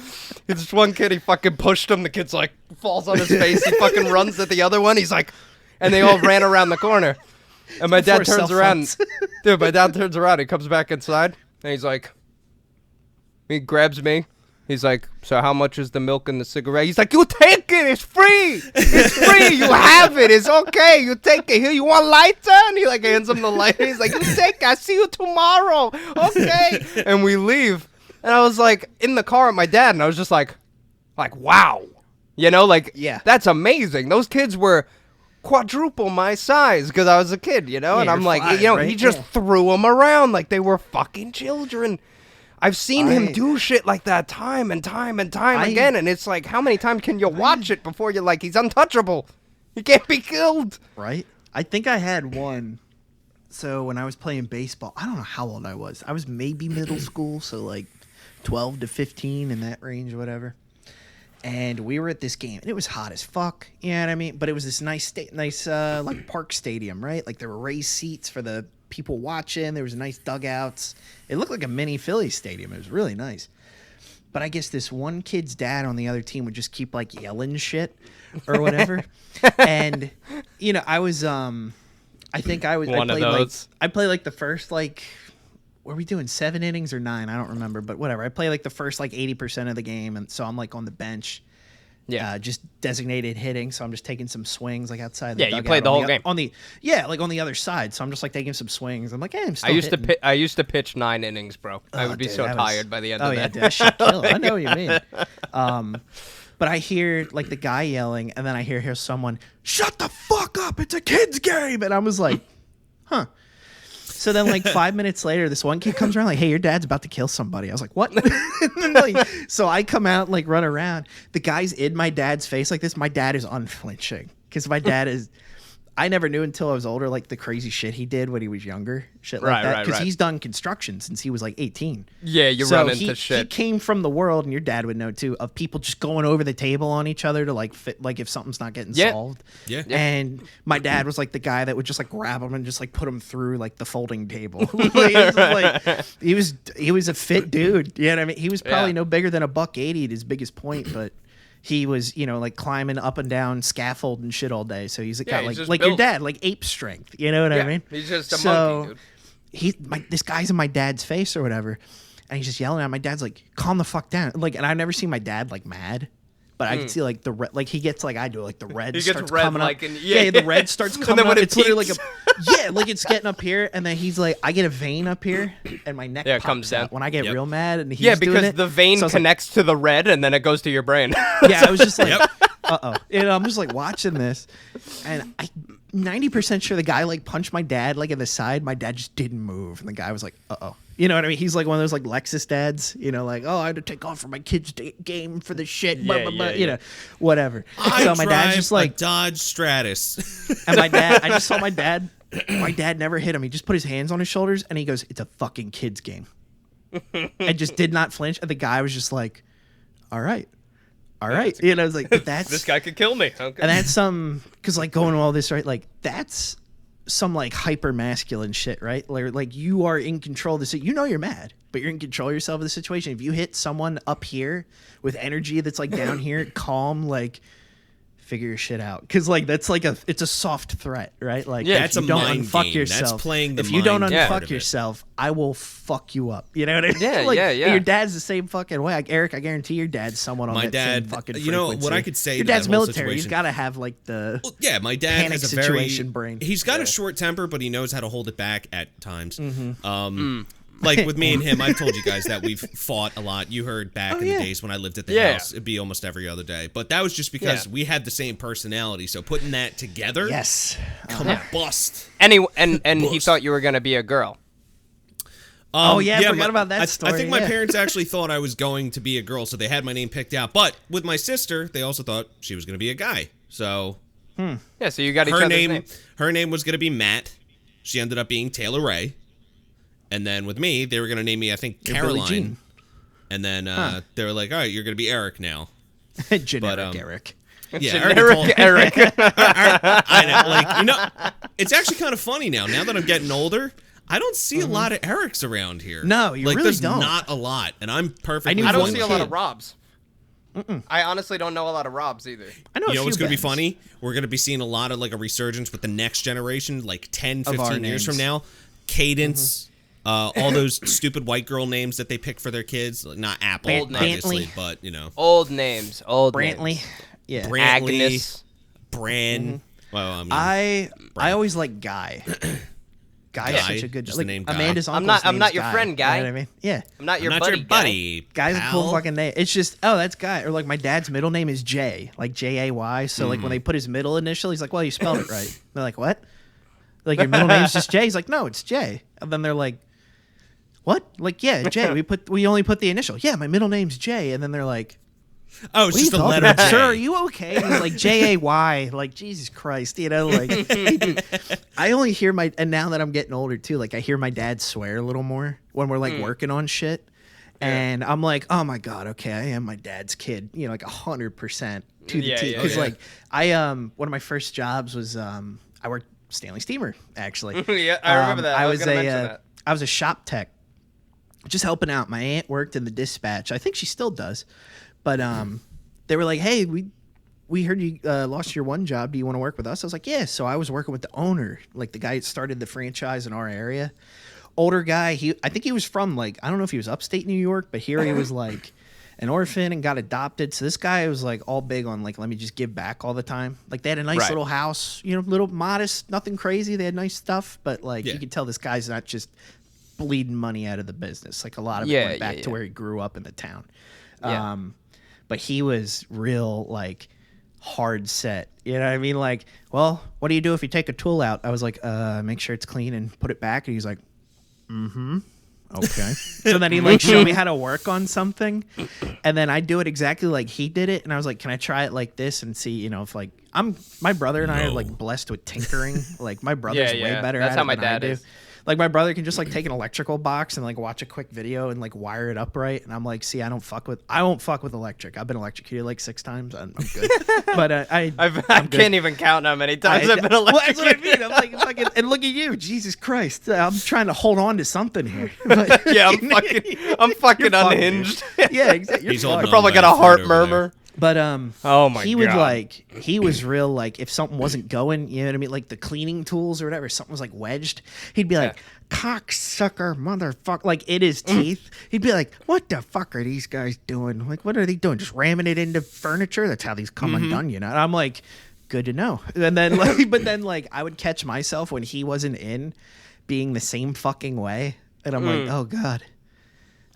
This one kid, he fucking pushed him. The kid's like, falls on his face. He fucking runs at the other one. He's like, and they all ran around the corner. And my dad turns around. Dude, my dad turns around. He comes back inside, and he's like, he grabs me. He's like, so how much is the milk and the cigarette? He's like, you take it. It's free. It's free. You have it. It's okay. You take it. Here, you want lighter? And he like hands him the lighter. He's like, you take it. I see you tomorrow. Okay. And we leave. And I was like in the car with my dad, and I was just like, wow. You know, like, yeah, that's amazing. Those kids were quadruple my size because I was a kid, you know? Yeah, and I'm like, 5, you know, right? he just threw them around like they were fucking children. I've seen him do shit like that time and time and time again, and it's like, how many times can you watch it before you're like, he's untouchable? He can't be killed. Right? I think I had one. So when I was playing baseball, I don't know how old I was. I was maybe middle school, so like 12 to 15 in that range or whatever. And we were at this game, and it was hot as fuck. You know what I mean? But it was this nice like park stadium, right? Like there were raised seats for the people watching. There was nice dugouts. It looked like a mini Phillies stadium. It was really nice. But I guess this one kid's dad on the other team would just keep like yelling shit or whatever. And you know, I was I think I was one of those. I played like the first like, were we doing 7 innings or 9? I don't remember, but whatever. I play like the first like 80% of the game, and so I'm like on the bench. Yeah, just designated hitting, so I'm just taking some swings like outside the dugout. You played the whole game on the like on the other side. So I'm just like taking some swings. I'm like, hey, I'm still I used to pitch 9 innings, bro. I would be so tired by the end of that. Dude, that shit kill. I know what you mean. But I hear like the guy yelling, and then I hear someone, shut the fuck up, it's a kid's game. And I was like, huh. So then, like 5 minutes later, this one kid comes around like, hey, your dad's about to kill somebody. I was like, what? And then, like, so I come out, like, run around. The guy's in my dad's face like this. My dad is unflinching because my dad is. I never knew until I was older, like, the crazy shit he did when he was younger. Shit like that. Because he's done construction since he was, like, 18. Yeah, you run into shit. He came from the world, and your dad would know, too, of people just going over the table on each other to, like, fit, like if something's not getting solved. Yeah. And my dad was, like, the guy that would just, like, grab him and just, like, put him through, like, the folding table. He was a fit dude. You know what I mean? He was probably no bigger than $180 at his biggest point, but he was, you know, like climbing up and down scaffold and shit all day. So he's got like your dad, like ape strength. You know what I mean? He's just a monkey, dude. This guy's in my dad's face or whatever, and he's just yelling at him. My dad's like, calm the fuck down. Like, and I've never seen my dad like mad. But I can see like the red, like he gets like I do, like the red starts coming up. The red starts coming up. It's literally like like it's getting up here, and then he's like, I get a vein up here, and my neck comes down when I get real mad, and he's because doing it. The vein connects to the red, and then it goes to your brain. Yeah, I was just like, and I'm just like watching this, and I 90% sure the guy like punched my dad like in the side. My dad just didn't move, and the guy was like, You know what I mean? He's like one of those like Lexus dads, you know, like, oh, I had to take off for my kid's game for the shit, you know, whatever. So my dad's just like Dodge Stratus. And my dad, I just saw my dad. My dad never hit him. He just put his hands on his shoulders and he goes, "It's a fucking kid's game," and just did not flinch. And the guy was just like, "All right." You know, I was like, but that's this guy could kill me. Okay. And that's because like going to all this, right? Like that's some like hyper masculine shit, right? Like you are in control of the situation. You know you're mad, but you're in control of yourself of the situation. If you hit someone up here with energy that's like down here, calm, like figure your shit out. Because like that's like it's a soft threat, right? Like that's if you a don't mind unfuck game. yourself. That's playing the if you don't mind part unfuck of it. yourself, I will fuck you up. You know what I mean? Yeah, like, yeah. And your dad's the same fucking way. Like Eric, I guarantee your dad's someone on My that dad, same fucking you know, frequency. what I could say your to that dad's whole military. He's situation- got to have like the Well, yeah, my dad panic has a very situation brain. He's got a short temper, but he knows how to hold it back at times. Like with me and him, I've told you guys that we've fought a lot. You heard back in the days when I lived at the house, it'd be almost every other day. But that was just because we had the same personality. So putting that together, combust. And he thought you were gonna be a girl. I forgot about that story. I think my parents actually thought I was going to be a girl, so they had my name picked out. But with my sister, they also thought she was going to be a guy. So yeah, so you got each other's name. Her name was going to be Matt. She ended up being Taylor Ray. And then with me, they were going to name me, I think, Caroline. And then they were like, all right, you're going to be Eric now. Generic Eric. Yeah, Eric. I know, it's actually kind of funny now. Now that I'm getting older, I don't see a lot of Erics around here. No, you really there's don't. not a lot, and I'm perfectly I don't fine see a with lot it. of Robs. I honestly don't know a lot of Robs either. I know. You know what's going to be Bens. funny? We're going to be seeing a lot of like a resurgence with the next generation, like 10, 15 years from now. Cadence, all those stupid white girl names that they pick for their kids. Like, not Apple, obviously, but you know. Old names. Brantley. Names. Yeah. Brantley, Agnes. Bran. Well, I always like Guy. Guy is such a good just like the name Guy. Amanda's I'm uncle's not name's your Guy. friend, Guy. You know what I mean? Yeah. I'm not your not buddy. your buddy. Guy's a cool pal. fucking name. It's just, that's Guy. Or like my dad's middle name is Jay, like Jay. So like when they put his middle initial, he's like, well, you spelled it right. They're like, what? Like your middle name's just Jay. He's like, no, it's Jay. And then they're like, what? Like, yeah, Jay. We only put the initial. Yeah, my middle name's Jay. And then they're like, Oh, it's what just are a you talking letter about? J. Sir, are you okay? And he's like Jay. Like Jesus Christ, you know, like I only hear and now that I'm getting older too, like I hear my dad swear a little more when we're like working on shit. And I'm like, oh my God, okay, I am my dad's kid, you know, like 100% to the T. Because like one of my first jobs was I worked Stanley Steamer, actually. Yeah, I remember that. I was gonna mention that. I was a shop tech, just helping out. My aunt worked in the dispatch. I think she still does. But they were like, hey, we heard you lost your one job. Do you want to work with us? I was like, yeah. So I was working with the owner, like the guy that started the franchise in our area. Older guy. I think he was from like, I don't know if he was upstate New York, but here he was like an orphan and got adopted. So this guy was like all big on like, let me just give back all the time. Like they had a nice little house, you know, little modest, nothing crazy. They had nice stuff, but like you could tell this guy's not just bleeding money out of the business. Like a lot of it went back to where he grew up in the town. Yeah. But he was real, like, hard set. You know what I mean? Like, well, what do you do if you take a tool out? I was like, make sure it's clean and put it back. And he's like, okay. So then he, like, showed me how to work on something. And then I do it exactly like he did it. And I was like, can I try it like this and see, you know, if, like, my brother and I are, like, blessed with tinkering. Like, my brother's way better That's at how it my than I dad do. is. Like my brother can just like take an electrical box and like watch a quick video and like wire it up right. And I'm like, see, I won't fuck with electric. I've been electrocuted like 6 times. I'm good. But I can't even count how many times I've been well, that's electrocuted. what I mean. I'm like, fucking, and look at you, Jesus Christ! I'm trying to hold on to something here. But, Yeah, I'm fucking You're fucked, unhinged. yeah, exactly. He's holding I on probably by got a thread heart over murmur. But Oh my he would God. he was real like if something wasn't going, you know what I mean, like the cleaning tools or whatever, something was like wedged, he'd be like, cocksucker, motherfucker, like in his teeth. He'd be like, what the fuck are these guys doing? Like, what are they doing? Just ramming it into furniture? That's how these come undone, you know? And I'm like, good to know. And then like, but then like I would catch myself when he wasn't in being the same fucking way. And I'm like, oh God.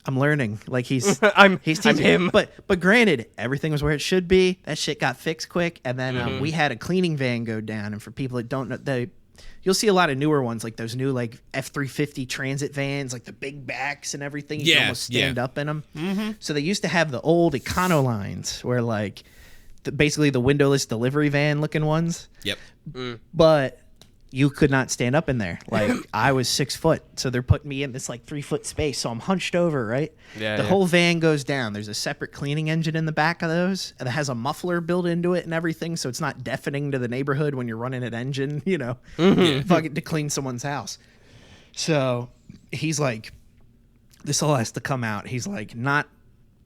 I'm learning. Like he's I'm teaching him. But granted, everything was where it should be. That shit got fixed quick, and then we had a cleaning van go down. And for people that don't know, you'll see a lot of newer ones, like those new like F-350 transit vans, like the big backs and everything. You can almost stand up in them. So they used to have the old Econo lines, where like basically the windowless delivery van looking ones. Yep. But you could not stand up in there. Like I was 6 foot, so they're putting me in this like 3 foot space. So I'm hunched over, right? The whole van goes down. There's a separate cleaning engine in the back of those, and it has a muffler built into it and everything, so it's not deafening to the neighborhood when you're running an engine, you know, fucking to clean someone's house. So he's like, this all has to come out. He's like, not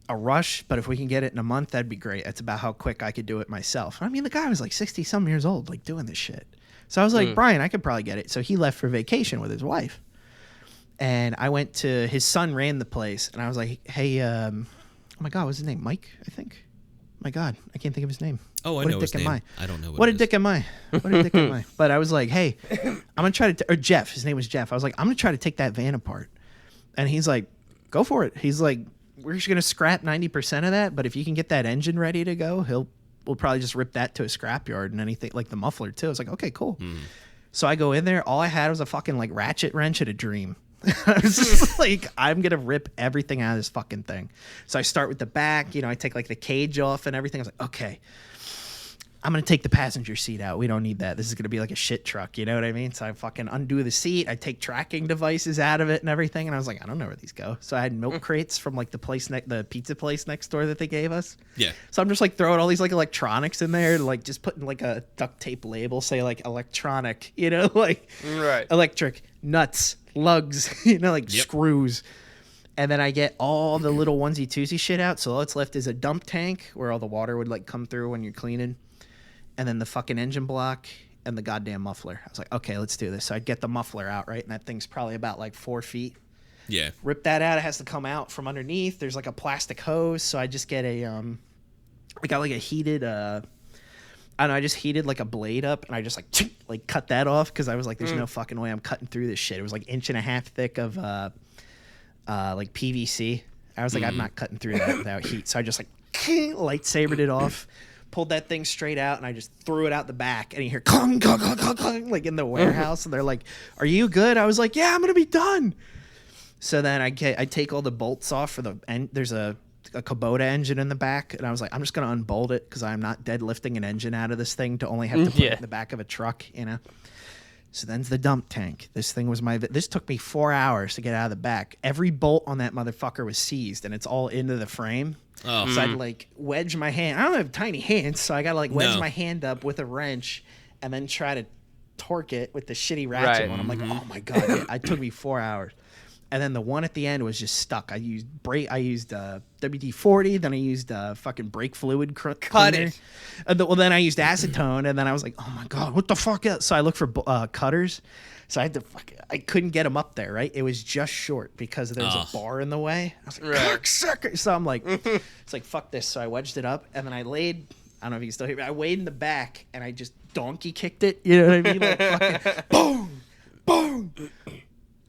a rush, but if we can get it in a month, that'd be great. That's about how quick I could do it myself. I mean, the guy was like 60-some years old, like doing this shit. So I was like, Brian, I could probably get it. So he left for vacation with his wife. And I went to, his son ran the place. And I was like, hey, oh my God, what's his name? Mike, I think? My God, I can't think of his name. Oh, I know his name. I don't know What a dick am I? What a dick am I? But I was like, hey, I'm going to try to, or Jeff, his name was Jeff. I was like, I'm going to try to take that van apart. And he's like, go for it. He's like, we're just going to scrap 90% of that. But if you can get that engine ready to go, we'll probably just rip that to a scrapyard and anything, like the muffler too. I was like, okay, cool. So I go in there. All I had was a fucking like ratchet wrench at a dream. I was just like, I'm going to rip everything out of this fucking thing. So I start with the back, I take like the cage off and everything. I was like, okay, I'm going to take the passenger seat out. We don't need that. This is going to be like a shit truck. You know what I mean? So I fucking undo the seat. I take tracking devices out of it and everything. And I was like, I don't know where these go. So I had milk crates from like the pizza place next door that they gave us. Yeah. So I'm just like throwing all these like electronics in there, like just putting like a duct tape label, say like electronic, like Right. electric, nuts, lugs, screws. And then I get all the little onesie twosie shit out. So all that's left is a dump tank where all the water would like come through when you're cleaning. And then the fucking engine block and the goddamn muffler. I was like, okay, let's do this. So I'd get the muffler out, right? And that thing's probably about like 4 feet. Yeah. Rip that out. It has to come out from underneath. There's like a plastic hose. So I just get I got like a heated, I just heated like a blade up and I just like cut that off because I was like, there's no fucking way I'm cutting through this shit. It was like 1.5 inches thick of like PVC. I was like, I'm not cutting through that without heat. So I just like lightsabered it off. Pulled that thing straight out and I just threw it out the back and you hear clunk, clunk, clunk, clunk, clunk, like in the warehouse and they're like, are you good? I was like, yeah, I'm gonna be done. So then I take all the bolts off for there's a Kubota engine in the back and I was like, I'm just gonna unbolt it because I'm not deadlifting an engine out of this thing to only have to put it in the back of a truck, So then's the dump tank. This thing was this took me 4 hours to get out of the back. Every bolt on that motherfucker was seized and it's all into the frame. Oh. So I'd like wedge my hand. I don't have tiny hands, so I gotta like wedge my hand up with a wrench and then try to torque it with the shitty ratchet one. I'm like, oh my god, it took me 4 hours. And then the one at the end was just stuck. I used WD-40, then I used fucking brake fluid cleaner. Cut it. Then I used acetone, and then I was like, oh my god, what the fuck is? So I looked for cutters. So I couldn't get them up there, right? It was just short because there was a bar in the way. I was like, cocksucker. So I'm like, it's like, fuck this. So I wedged it up, and then I laid, I don't know if you can still hear me, I laid in the back, and I just donkey kicked it. You know what I mean? Like fucking boom, boom,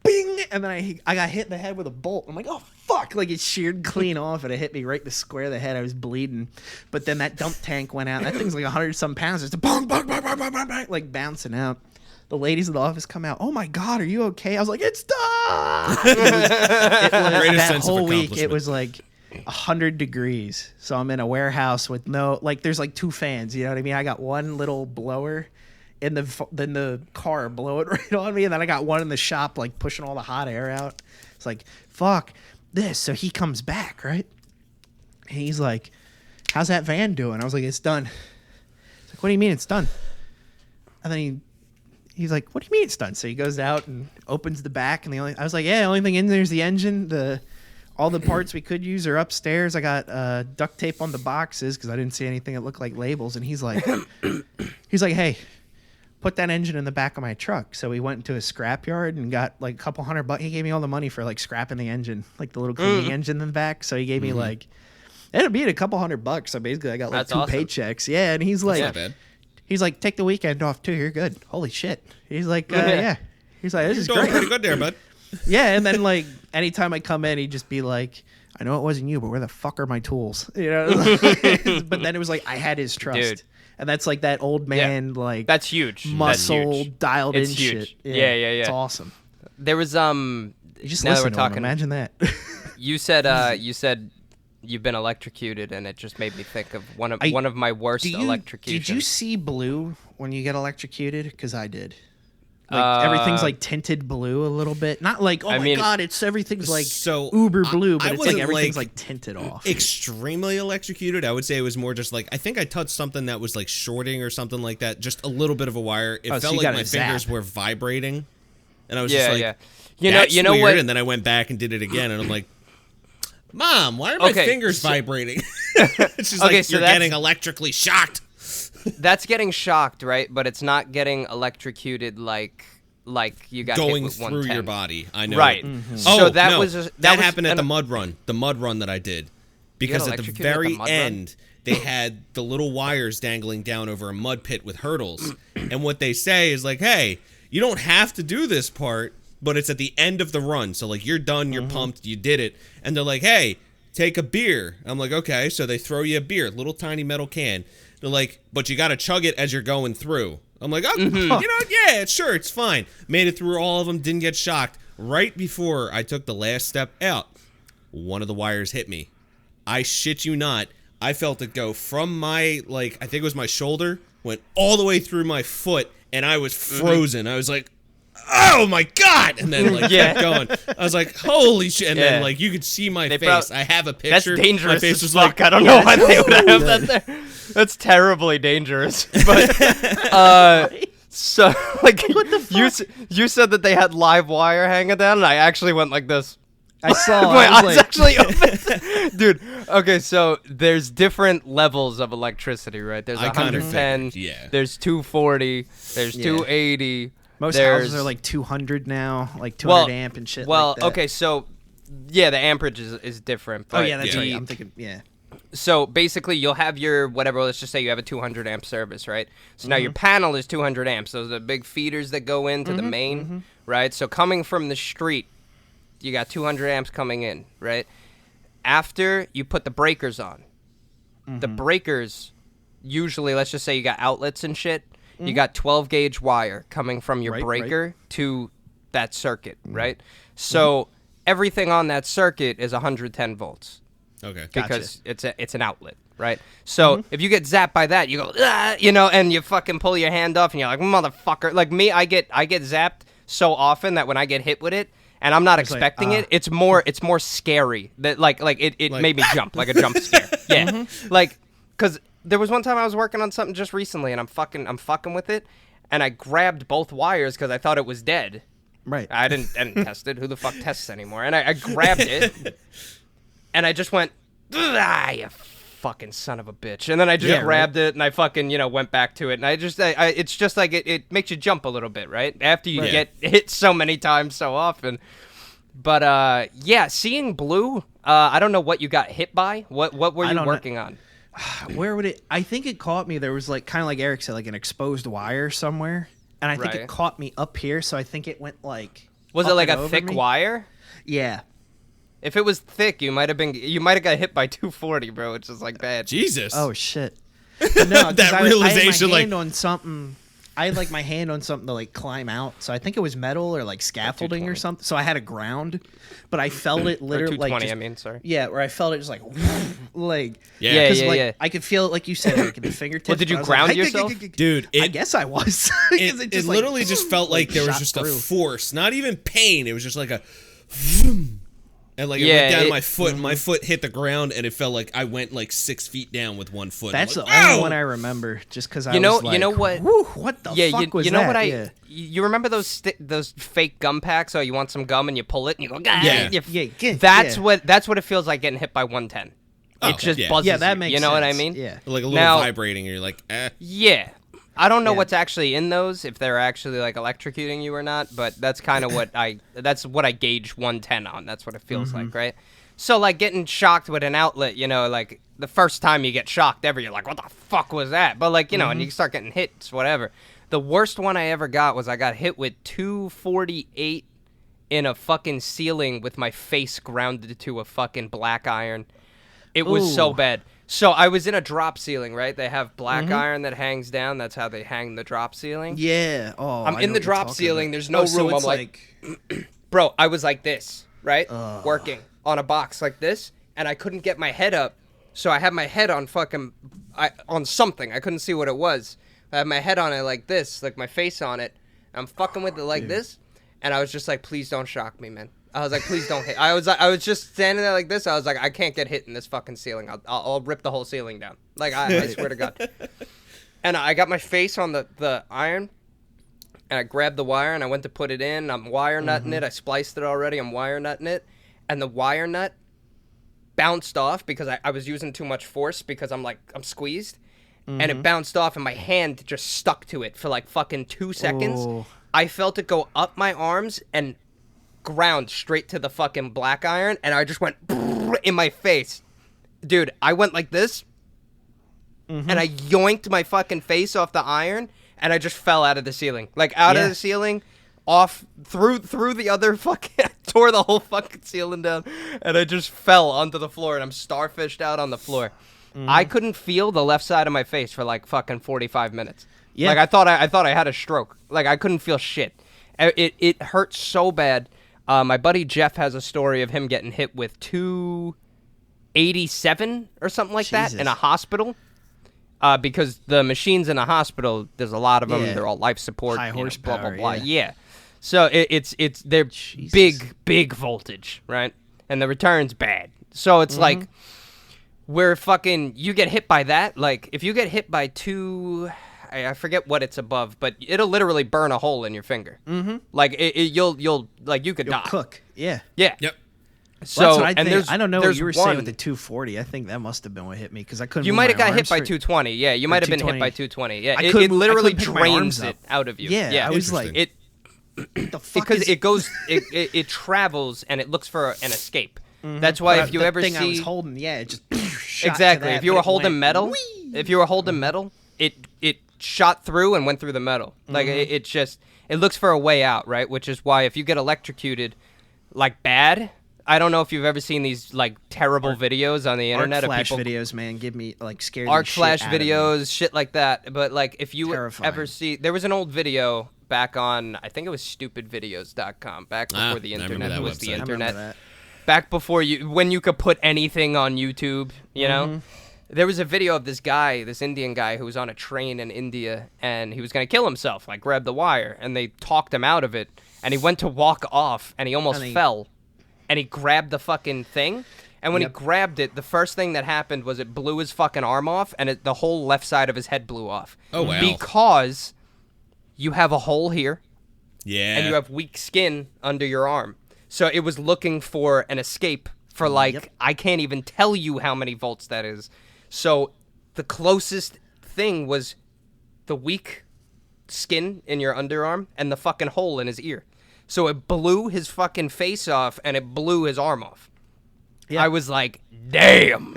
bing. And then I got hit in the head with a bolt. I'm like, oh, fuck. Like it sheared clean off, and it hit me right in the square of the head. I was bleeding. But then that dump tank went out. That thing's like 100-some pounds. It's a bong, bong, bong, bong, bong, bong, bong, like bouncing out. The ladies in the office come out. Oh my god, are you okay? I was like, it's done. It was that whole week. It was like 100 degrees. So I'm in a warehouse with there's like 2 fans. You know what I mean? I got one little blower in the car blowing right on me, and then I got one in the shop like pushing all the hot air out. It's like fuck this. So he comes back, right? And he's like, "How's that van doing?" I was like, "It's done." He's like, "What do you mean it's done?" And then he's like, "What do you mean it's done?" So he goes out and opens the back, and I was like, "Yeah, the only thing in there is the engine. All the parts we could use are upstairs. I got duct tape on the boxes because I didn't see anything that looked like labels." And he's like, "Hey, put that engine in the back of my truck." So we went into a scrapyard and got like a couple $100. He gave me all the money for like scrapping the engine, like the little cleaning engine in the back. So he gave me like, it'll be a couple $100. So basically, I got like 2 paychecks. Yeah, and he's like, That's not bad. He's like, take the weekend off too. You're good. Holy shit. He's like, yeah. He's like, this is Doing great. pretty good there, bud. Yeah, and then like anytime I come in, he'd just be like, I know it wasn't you, but where the fuck are my tools? You know. But then it was like I had his trust, Dude. and that's like that old man like That's huge. muscle That's huge. dialed It's in huge. shit. Yeah. It's awesome. There was You just now that listen we're to him, talking, imagine that. you said you've been electrocuted, and it just made me think of one of my worst electrocutions. Did you see blue when you get electrocuted? Because I did. Like everything's like tinted blue a little bit. Not like god, everything's like So, uber blue, but I it's like wasn't, everything's like tinted off. Extremely electrocuted. I would say it was more just like, I think I touched something that was like shorting or something like that. Just a little bit of a wire. It so felt you like got my a zap. fingers were vibrating, and I was Yeah, just like, yeah. That's You know weird. what? And then I went back and did it again, and I'm like, Mom, why are my fingers vibrating? It's just like, so you're that's- getting electrically shocked. That's getting shocked, right? But it's not getting electrocuted like you got Going hit with through 110. your body. I know. Right. Oh, So that no. was that happened at the mud run. The mud run that I did. Because at the electrocuted at the very mud run? end, they had the little wires dangling down over a mud pit with hurdles. And what they say is like, hey, you don't have to do this part, but it's at the end of the run. So like you're done, you're pumped, you did it, and they're like, "Hey, take a beer." I'm like, "Okay." So they throw you a beer, little tiny metal can. They're like, "But you got to chug it as you're going through." I'm like, "Oh, you know, yeah, sure, it's fine." Made it through all of them, didn't get shocked. Right before I took the last step out, one of the wires hit me. I shit you not. I felt it go from my, like, I think it was my shoulder, went all the way through my foot, and I was frozen. I was like, "Oh my God!" And then, like, kept going. I was like, "Holy shit!" And then, like, you could see my face. I have a picture. That's dangerous. My face was fuck. like, I don't know why they would have that there. That's terribly dangerous. But, so, like, What the fuck? you said that they had live wire hanging down, and I actually went like this. I saw. My I was eyes like, actually open. Dude, okay, so there's different levels of electricity, right? There's I kinda 110, figured, yeah. there's 240, there's 280. most there's, houses are like 200 now, like 200 amp and shit. Well, like that. okay, so yeah, the amperage is different. But Oh yeah, that's Yeah. right. I'm thinking, yeah. So basically, you'll have your whatever. Let's just say you have a 200 amp service, right? So now your panel is 200 amps. Those are the big feeders that go into the main, right? So coming from the street, you got 200 amps coming in, right? After you put the breakers on, the breakers usually, let's just say you got outlets and shit. You got 12 gauge wire coming from your Right, breaker to that circuit, right? So everything on that circuit is 110 volts. okay. Because it's an outlet, right? So if you get zapped by that, you go, "Ah," you know, and you fucking pull your hand off, and you're like, "Motherfucker!" Like me, I get zapped so often that when I get hit with it, and I'm not expecting it, it's more scary. That like it made me jump, like a jump scare. Yeah, like because there was one time I was working on something just recently, and I'm fucking with it, and I grabbed both wires because I thought it was dead. Right. I didn't test it. Who the fuck tests anymore? And I grabbed it. And I just went, "Ah, you fucking son of a bitch." And then I just grabbed it and I fucking, went back to it. And I it's just like it makes you jump a little bit, right? After you get hit so many times so often. But yeah, seeing blue, I don't know what you got hit by. What were you working on? Where would it? I think it caught me. There was like kind of like Eric said, like an exposed wire somewhere, and I think Right. it caught me up here. So I think it went like. Was up it like and a over thick me. wire? Yeah. If it was thick, you might have got hit by 240, bro, which is like bad. Jesus. Oh shit. But no, 'cause That realization, I had my like- hand on something. I had like my hand on something to like climb out. So I think it was metal or like scaffolding or 220. something. So I had a ground, but I felt it Or literally 220, like just, I mean, sorry. yeah, where I felt it just like like Yeah. 'cause, Yeah, like, yeah. I could feel it like you said, like in the fingertips. Well, did you but I was ground like, yourself? Dude, I guess I was. 'Cause it just, like, literally just felt like there was shot just through. a force, not even pain. It was just like a, vroom. And like it went down my foot, and my foot hit the ground, and it felt like I went like 6 feet down with one foot. That's I'm the like, only "Ow!" one I remember, just because I You know- was like, you know what- "Whew, what the Yeah, fuck was you know that?" what Yeah. you remember those those fake gum packs? Oh, you want some gum and you pull it and you go, "Gah," Yeah. Yeah, That's yeah. what it feels like getting hit by 110. Oh, It just yeah. buzzes. Yeah, that you. makes You know what I sense. mean? Yeah. like a little Now- vibrating, and you're like, eh. Yeah. I don't know Yeah. what's actually in those, if they're actually like electrocuting you or not, but that's kind of what I gauge 110 on. That's what it feels like, right? So like getting shocked with an outlet, like the first time you get shocked ever, you're like, "What the fuck was that?" But like, and you start getting hits, whatever. The worst one I ever got was I got hit with 248 in a fucking ceiling with my face grounded to a fucking black iron. It was so Ooh. bad. So I was in a drop ceiling, right? They have black iron that hangs down. That's how they hang the drop ceiling. Yeah. Oh, I'm I in know the what you're drop talking ceiling. about. There's no so room. it's I'm like, bro, I was like this, right? Working on a box like this, and I couldn't get my head up. So I had my head on on something. I couldn't see what it was. I had my head on it like this, like my face on it. I'm fucking with it like this, and I was just like, "Please don't shock me, man." I was like, "Please don't hit." I was just standing there like this. I was like, "I can't get hit in this fucking ceiling. I'll rip the whole ceiling down." Like I swear to God. And I got my face on the iron, and I grabbed the wire, and I went to put it in. I'm wire nutting it. I spliced it already. I'm wire nutting it, and the wire nut bounced off because I was using too much force because I'm squeezed, and it bounced off, and my hand just stuck to it for like fucking 2 seconds. Oh. I felt it go up my arms and ground straight to the fucking black iron, and I just went in my face. Dude, I went like this, and I yoinked my fucking face off the iron, and I just fell out of the ceiling. Like, out of Yeah. the ceiling, off through the other fucking tore the whole fucking ceiling down, and I just fell onto the floor, and I'm starfished out on the floor. I couldn't feel the left side of my face for like fucking 45 minutes. Yeah. Like I thought I had a stroke. Like I couldn't feel shit. It hurt so bad. My buddy Jeff has a story of him getting hit with 287 or something like that in a hospital. Because the machines in a hospital, there's a lot of them. Yeah. They're all life support, High blah blah horsepower, blah. yeah. So they're Jesus. big voltage, right? And the return's bad. So it's like where fucking you get hit by that. Like if you get hit by I forget what it's above, but it'll literally burn a hole in your finger. Mm-hmm. Like you'll like you could die. Cook. Yeah. Yeah. Yep. So Well, that's what I and think. I don't know what you were saying with the one- 240. I think that must have been what hit me because I couldn't. You move might have my got hit arms by for- 220. Yeah, you might have been hit by 220. Yeah, I it couldn't- I literally couldn't pick my arms drains it up. out of you. Yeah, I was like, it the fuck because is it goes it travels and it looks for an escape. That's why if you the ever thing I was see holding, yeah, it just shot exactly to that, if you but were it holding went, metal, whee! if you were holding metal, it shot through and went through the metal. Like it just it looks for a way out, right? Which is why if you get electrocuted, like bad. I don't know if you've ever seen these like terrible videos on the internet Arc of flash people videos, man, give me like scared. arc the flash shit out of me. videos, shit like that. But like, if you Terrifying. ever see, there was an old video back on, I think it was stupidvideos.com, back before the I remember internet that was the website. I remember internet. that. Back before when you could put anything on YouTube, you know. There was a video of this guy, this Indian guy, who was on a train in India, and he was gonna kill himself, like grab the wire, and they talked him out of it, and he went to walk off, and he almost fell, and he grabbed the fucking thing. And when he grabbed it, the first thing that happened was it blew his fucking arm off, and the whole left side of his head blew off. Oh, wow. Because you have a hole here, Yeah. and you have weak skin under your arm. So it was looking for an escape for, like, I can't even tell you how many volts that is. So the closest thing was the weak skin in your underarm and the fucking hole in his ear. So it blew his fucking face off, and it blew his arm off. Yeah. I was like, damn.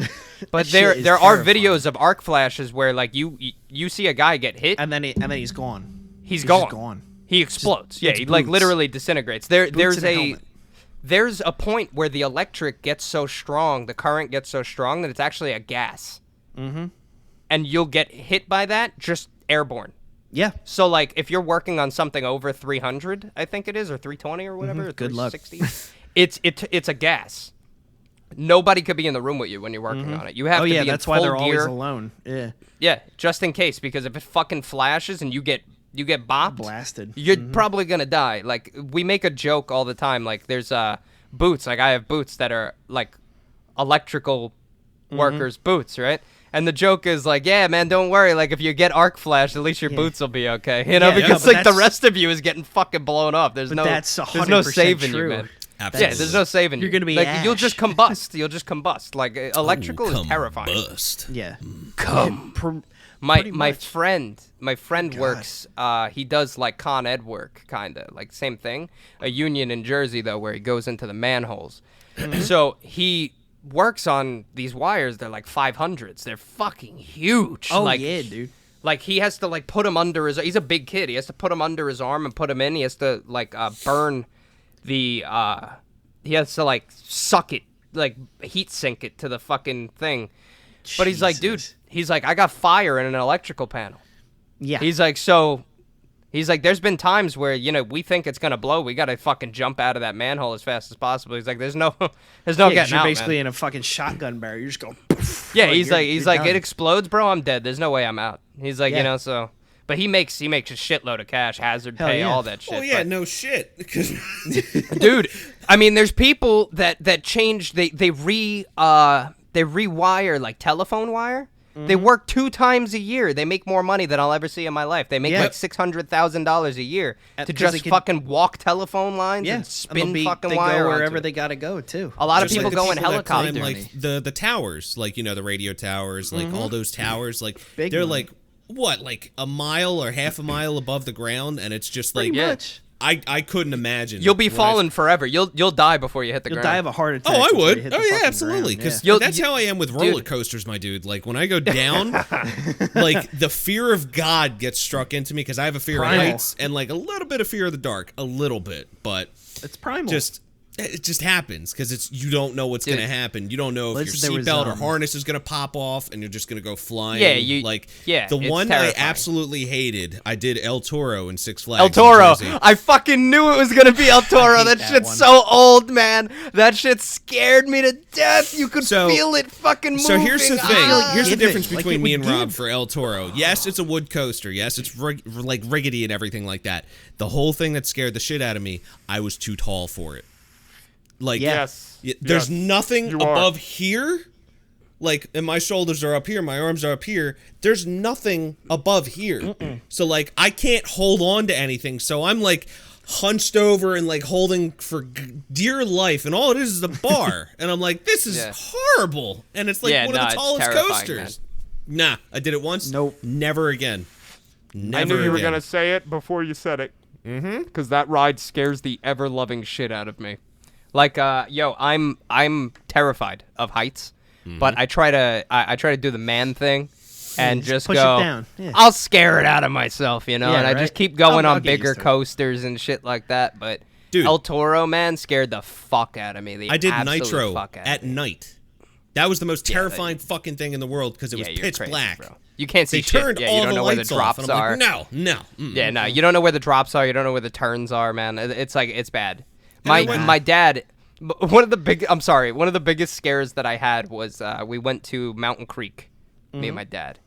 But there is are terrifying. videos of arc flashes where like you see a guy get hit, And then he's gone. he's just gone. gone. He explodes. Yeah, it's he like boots. literally disintegrates. and a There's a point where the electric gets so strong, the current gets so strong that it's actually a gas. Mm-hmm. And you'll get hit by that just airborne. Yeah. So like if you're working on something over 300, I think it is, or 320 or whatever, or Good luck. 360, it's a gas. Nobody could be in the room with you when you're working on it. You have Oh to yeah, be that's in why full they're always gear. alone. Yeah. Yeah, just in case, because if it fucking flashes and you get bopped, Blasted. you're probably gonna die. Like we make a joke all the time. Like there's boots. Like I have boots that are like electrical workers' boots, right? And the joke is like, yeah, man, don't worry. Like if you get arc flash, at least your boots will be okay. You know, Yeah, because but like the that's- rest of you is getting fucking blown up. There's no, that's there's no 100% saving true. you, man. Absolutely. Yeah, there's no saving you. You're gonna be like you'll just ash. combust. You'll just combust. Like electrical is terrifying. Bust. Yeah. My Pretty my much. friend works he does like Con Ed work kinda like same thing, a union in Jersey though where he goes into the manholes. So he works on these wires. They're like 500s. They're fucking huge. Oh like, yeah, dude. Like he has to like put him under his. He's a big kid. He has to put him under his arm and put him in. He has to like burn the. He has to like suck it, like heat sink it to the fucking thing. But he's like, dude. Jesus. He's like, I got fire in an electrical panel. Yeah. He's like, so. He's like, there's been times where we think it's gonna blow. We gotta fucking jump out of that manhole as fast as possible. He's like, there's no Yeah, getting you're out, basically man. in a fucking shotgun barrel. You just go. Yeah, like, he's you're like, done. it explodes, bro. I'm dead. There's no way I'm out. He's like, Yeah. so. But he makes a shitload of cash, hazard Hell pay, yeah. all that shit. Oh yeah, but- no shit. dude. I mean, there's people that change. They rewire like telephone wire. They work 2 times a year. They make more money than I'll ever see in my life. They make Yeah. like $600,000 a year to 'cause just they can- fucking walk telephone lines Yeah. and spin they'll fucking they wire go onto wherever it. they gotta go too. A lot of Just people like the go in people that climb, helicopters. like the towers, like the radio towers, like all those towers, like Big they're money. like what, like a mile or half a mile above the ground, and it's just like Pretty much. I couldn't imagine. You'll be when falling forever. You'll die before you hit the You'll ground. die of a heart attack. Oh, I before would. you hit the Oh, yeah, fucking absolutely. ground, Because yeah. that's how I am with roller coasters, my dude. Like, when I go down, like, the fear of God gets struck into me because I have a fear of heights and, like, a little bit of fear of the dark. A little bit. But It's primal. it just happens because you don't know what's going to happen. You don't know if Listen, your there was, seatbelt or harness is going to pop off and you're just going to go flying. Yeah, the it's one that I terrifying. absolutely hated, I did El Toro in Six Flags. El Toro. in Jersey. I fucking knew it was gonna be El Toro. That that shit's one. so old, man. That shit scared me to death. You could feel it fucking moving. So here's the thing. Ah. Here's the Give it, difference like between it me would and Rob give. for El Toro. Yes, it's a wood coaster. Yes, it's like rickety and everything like that. The whole thing that scared the shit out of me, I was too tall for it. Like, Yes. there's Yes. nothing You are. above here. Like, and my shoulders are up here, my arms are up here. There's nothing above here. So, like, I can't hold on to anything. So I'm, like, hunched over and, like, holding for dear life. And all it is a bar. And I'm like, this is Yeah. horrible. And it's, like, one of the it's tallest terrifying, coasters. Nah, I did it once. Nope. Never again. Never I knew you were again. gonna say it before you said it. Mm-hmm. Because that ride scares the ever-loving shit out of me. Like, I'm terrified of heights, but I try to do the man thing, and just push go. it down. Yeah. I'll scare it out of myself, you know, Yeah, and I right. just keep going I'll on get used bigger to it. coasters and shit like that. But Dude. El Toro, man, scared the fuck out of me. The I did absolute Nitro fuck out at of me. night. That was the most terrifying fucking thing in the world because it was Yeah, you're pitch crazy, black. bro. You can't see They shit. turned Yeah, all you don't the know where the lights off, drops and I'm are. like, no. Yeah, no, you don't know where the drops are. You don't know where the turns are, man. It's like it's bad. My dad. One of the biggest scares that I had was we went to Mountain Creek, me and my dad.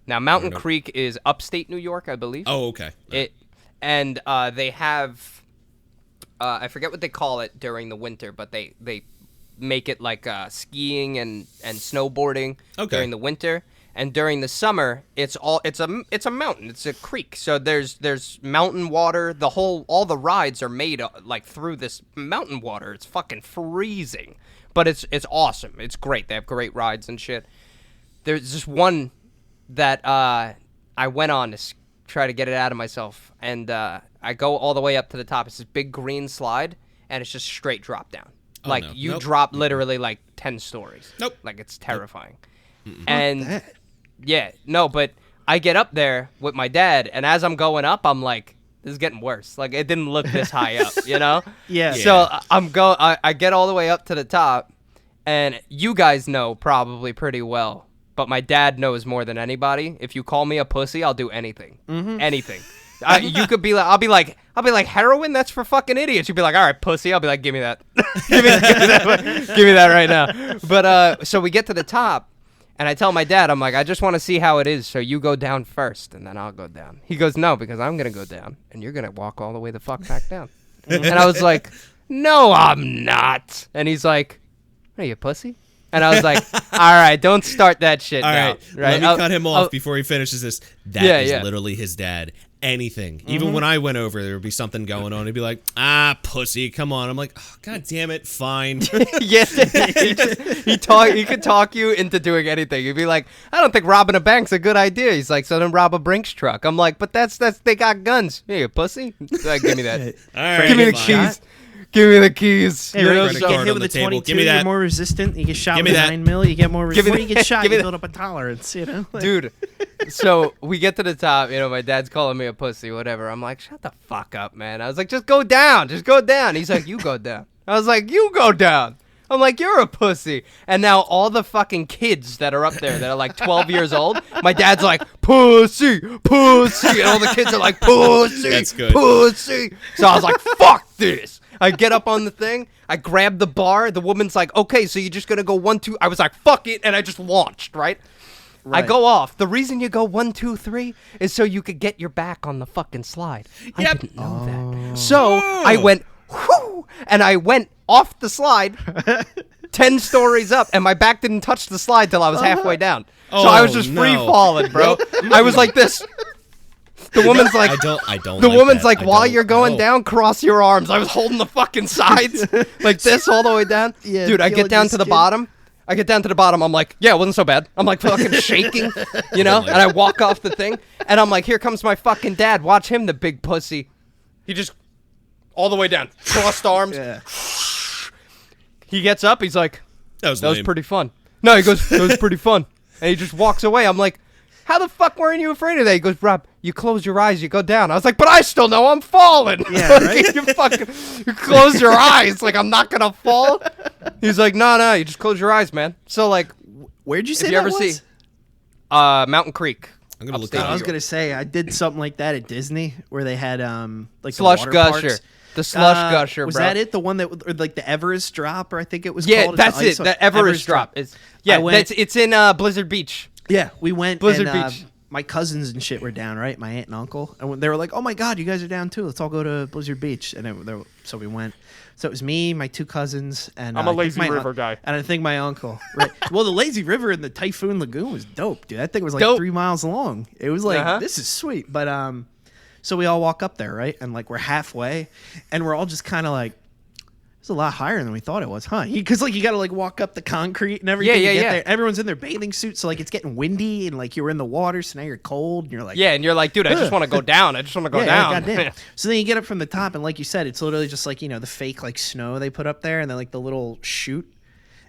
Now Mountain Creek is upstate New York, I believe. Oh, okay. They have I forget what they call it during the winter, but they make it like skiing and snowboarding during the winter. And during the summer, it's a mountain. It's a creek. So there's mountain water. All the rides are made like through this mountain water. It's fucking freezing, but it's awesome. It's great. They have great rides and shit. There's just one that I went on to try to get it out of myself, and I go all the way up to the top. It's this big green slide, and it's just straight drop down. Like no. you Nope. drop literally like 10 stories. Nope. Like it's terrifying. And yeah, no, but I get up there with my dad, and as I'm going up, I'm like, this is getting worse. Like it didn't look this high up, you know? Yeah. So I get all the way up to the top, and you guys know probably pretty well, but my dad knows more than anybody. If you call me a pussy, I'll do anything. Anything. You could be like, I'll be like heroin. That's for fucking idiots. You'd be like, all right, pussy. I'll be like, give me that, give me that right now. But so we get to the top, and I tell my dad, I'm like, I just want to see how it is. So you go down first, and then I'll go down. He goes, no, because I'm gonna go down, and you're gonna walk all the way the fuck back down. And I was like, no, I'm not. And he's like, are you a pussy? And I was like, all right, don't start that shit All now. right, Right? let me cut him off before he finishes this. That is Yeah. literally his dad. Anything. Even when I went over, there would be something going on. He'd be like, pussy, come on. I'm like, oh, God damn it, fine. Yeah, he could talk you into doing anything. He'd be like, I don't think robbing a bank's a good idea. He's like, so then rob a Brinks truck. I'm like, but that's they got guns. Hey, you pussy. Like, give me that. All right, Give me the fine. keys. Give me the keys. Hey, You know, right, credit you so- get card hit on with the a table. 22, Give me that. you're more resistant. You get shot Give with me a that. 9 mil, you get more Give me resistant. When you get shot, give you me build up a tolerance, you know? Like, Dude, so we get to the top, you know, my dad's calling me a pussy, whatever. I'm like, shut the fuck up, man. I was like, just go down. He's like, you go down. I was like, you go down. I'm like, you're a pussy. And now all the fucking kids that are up there that are like 12 years old, my dad's like, pussy, pussy. And all the kids are like, pussy, That's good. pussy. So I was like, fuck this. I get up on the thing. I grab the bar. The woman's like, okay, so you're just going to go 1, 2. I was like, fuck it. And I just launched, right? I go off. The reason you go 1, 2, 3 is so you could get your back on the fucking slide. I Yep. didn't know that. So I went, whoo, and I went off the slide 10 stories up, and my back didn't touch the slide till I was halfway down. So I was Oh, just no. free falling, bro. I was like this. The woman's like, I don't. the like woman's that. like, I while don't- you're going no. down, cross your arms. I was holding the fucking sides like this all the way down. Yeah, Dude, I feeling get down your to the skin. bottom. I'm like, yeah, it wasn't so bad. I'm like fucking shaking, you know? And I walk off the thing, and I'm like, here comes my fucking dad. Watch him, the big pussy. He just all the way down, crossed arms. Yeah. He gets up. He's like, That was "That was lame. pretty fun." No, he goes, "That was pretty fun," and he just walks away. I'm like, "How the fuck weren't you afraid of that?" He goes, "Rob, you close your eyes, you go down." I was like, "But I still know I'm falling." Yeah, right? you close your eyes, like I'm not gonna fall. He's like, "No, you just close your eyes, man." So like, Where'd you say if you that ever was? see Mountain Creek. I'm gonna look Upstate that I up. was gonna say I did something like that at Disney where they had like Slush the water Gusher. parks. The Slush Gusher, was bro. that it? The one that or like the Everest drop, or I think it was Yeah, called. that's it. The Everest drop. I went- It's in Blizzard Beach. Yeah, we went. Blizzard and, Beach. My cousins and shit were down, right? My aunt and uncle, and they were like, "Oh my god, you guys are down too. Let's all go to Blizzard Beach." And so we went. So it was me, my two cousins, and I'm a I think lazy my river guy. and I think my uncle. Right. Well, the lazy river in the Typhoon Lagoon was dope, dude. That thing was like Dope. 3 miles long. It was like Uh-huh. this is sweet, but so we all walk up there, right? And like we're halfway, and we're all just kind of like, it's a lot higher than we thought it was, huh? Because like you got to like walk up the concrete and everything. Yeah, to get yeah. there. Everyone's in their bathing suits, so like it's getting windy, and like you were in the water, so now you're cold, and you're like, Yeah, and you're like, dude, I just want to go down. I just want to go yeah, down. goddamn. So then you get up from the top, and like you said, it's literally just like the fake like snow they put up there, and then like the little chute.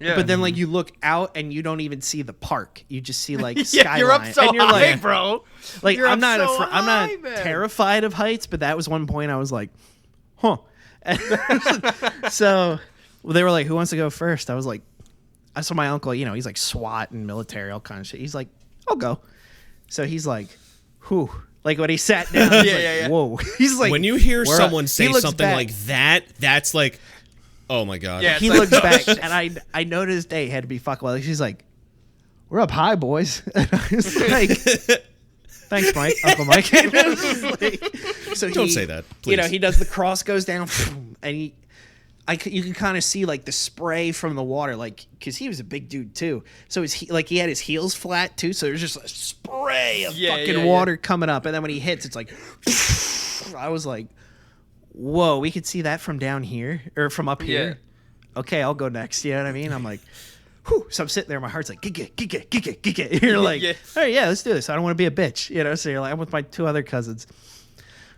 Yeah. But then like you look out and you don't even see the park. You just see like Yeah, skyline. you're up so and you're high, like, bro. like You're I'm up not so I'm not high, man. terrified of heights, but that was one point I was like, huh. So they were like, who wants to go first? I was like, I saw my uncle, he's like SWAT and military, all kind of shit. He's like, I'll go. So he's like, whew. Like when he sat down, I was like, whoa. He's like, When you hear "We're up." someone He say looks something back. like that, that's like, oh my god. Yeah. He It's looks like, back, and I know to this day he had to be fucking well. She's like, we're up high, boys. And I was like, thanks, Mike, Uncle Mike. So Don't say that, please. He does the cross goes down, and you can kind of see like the spray from the water, like because he was a big dude too. So he had his heels flat too, so there's just a spray of fucking water coming up, and then when he hits, it's like, I was like, whoa, we could see that from down here or from up here. Okay, I'll go next. You know what I mean? I'm like, whew. So I'm sitting there, my heart's like, get. You're like, Yeah. all right, yeah, let's do this. I don't want to be a bitch, So you're like, I'm with my two other cousins.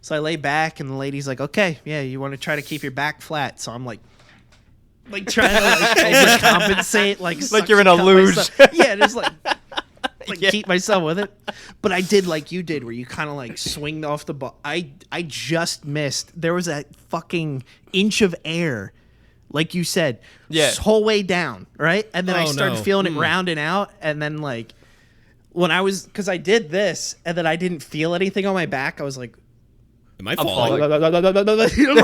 So I lay back, and the lady's like, okay, yeah, you want to try to keep your back flat. So I'm like trying to overcompensate, Like you're in a luge. Yeah, just like keep myself with it. But I did like you did, where you kind of like swinged off the ball. I just missed. There was a fucking inch of air, like you said, whole way down, right? And then I started feeling it rounding out, and then like when because I did this, and then I didn't feel anything on my back. I was like, Am I falling?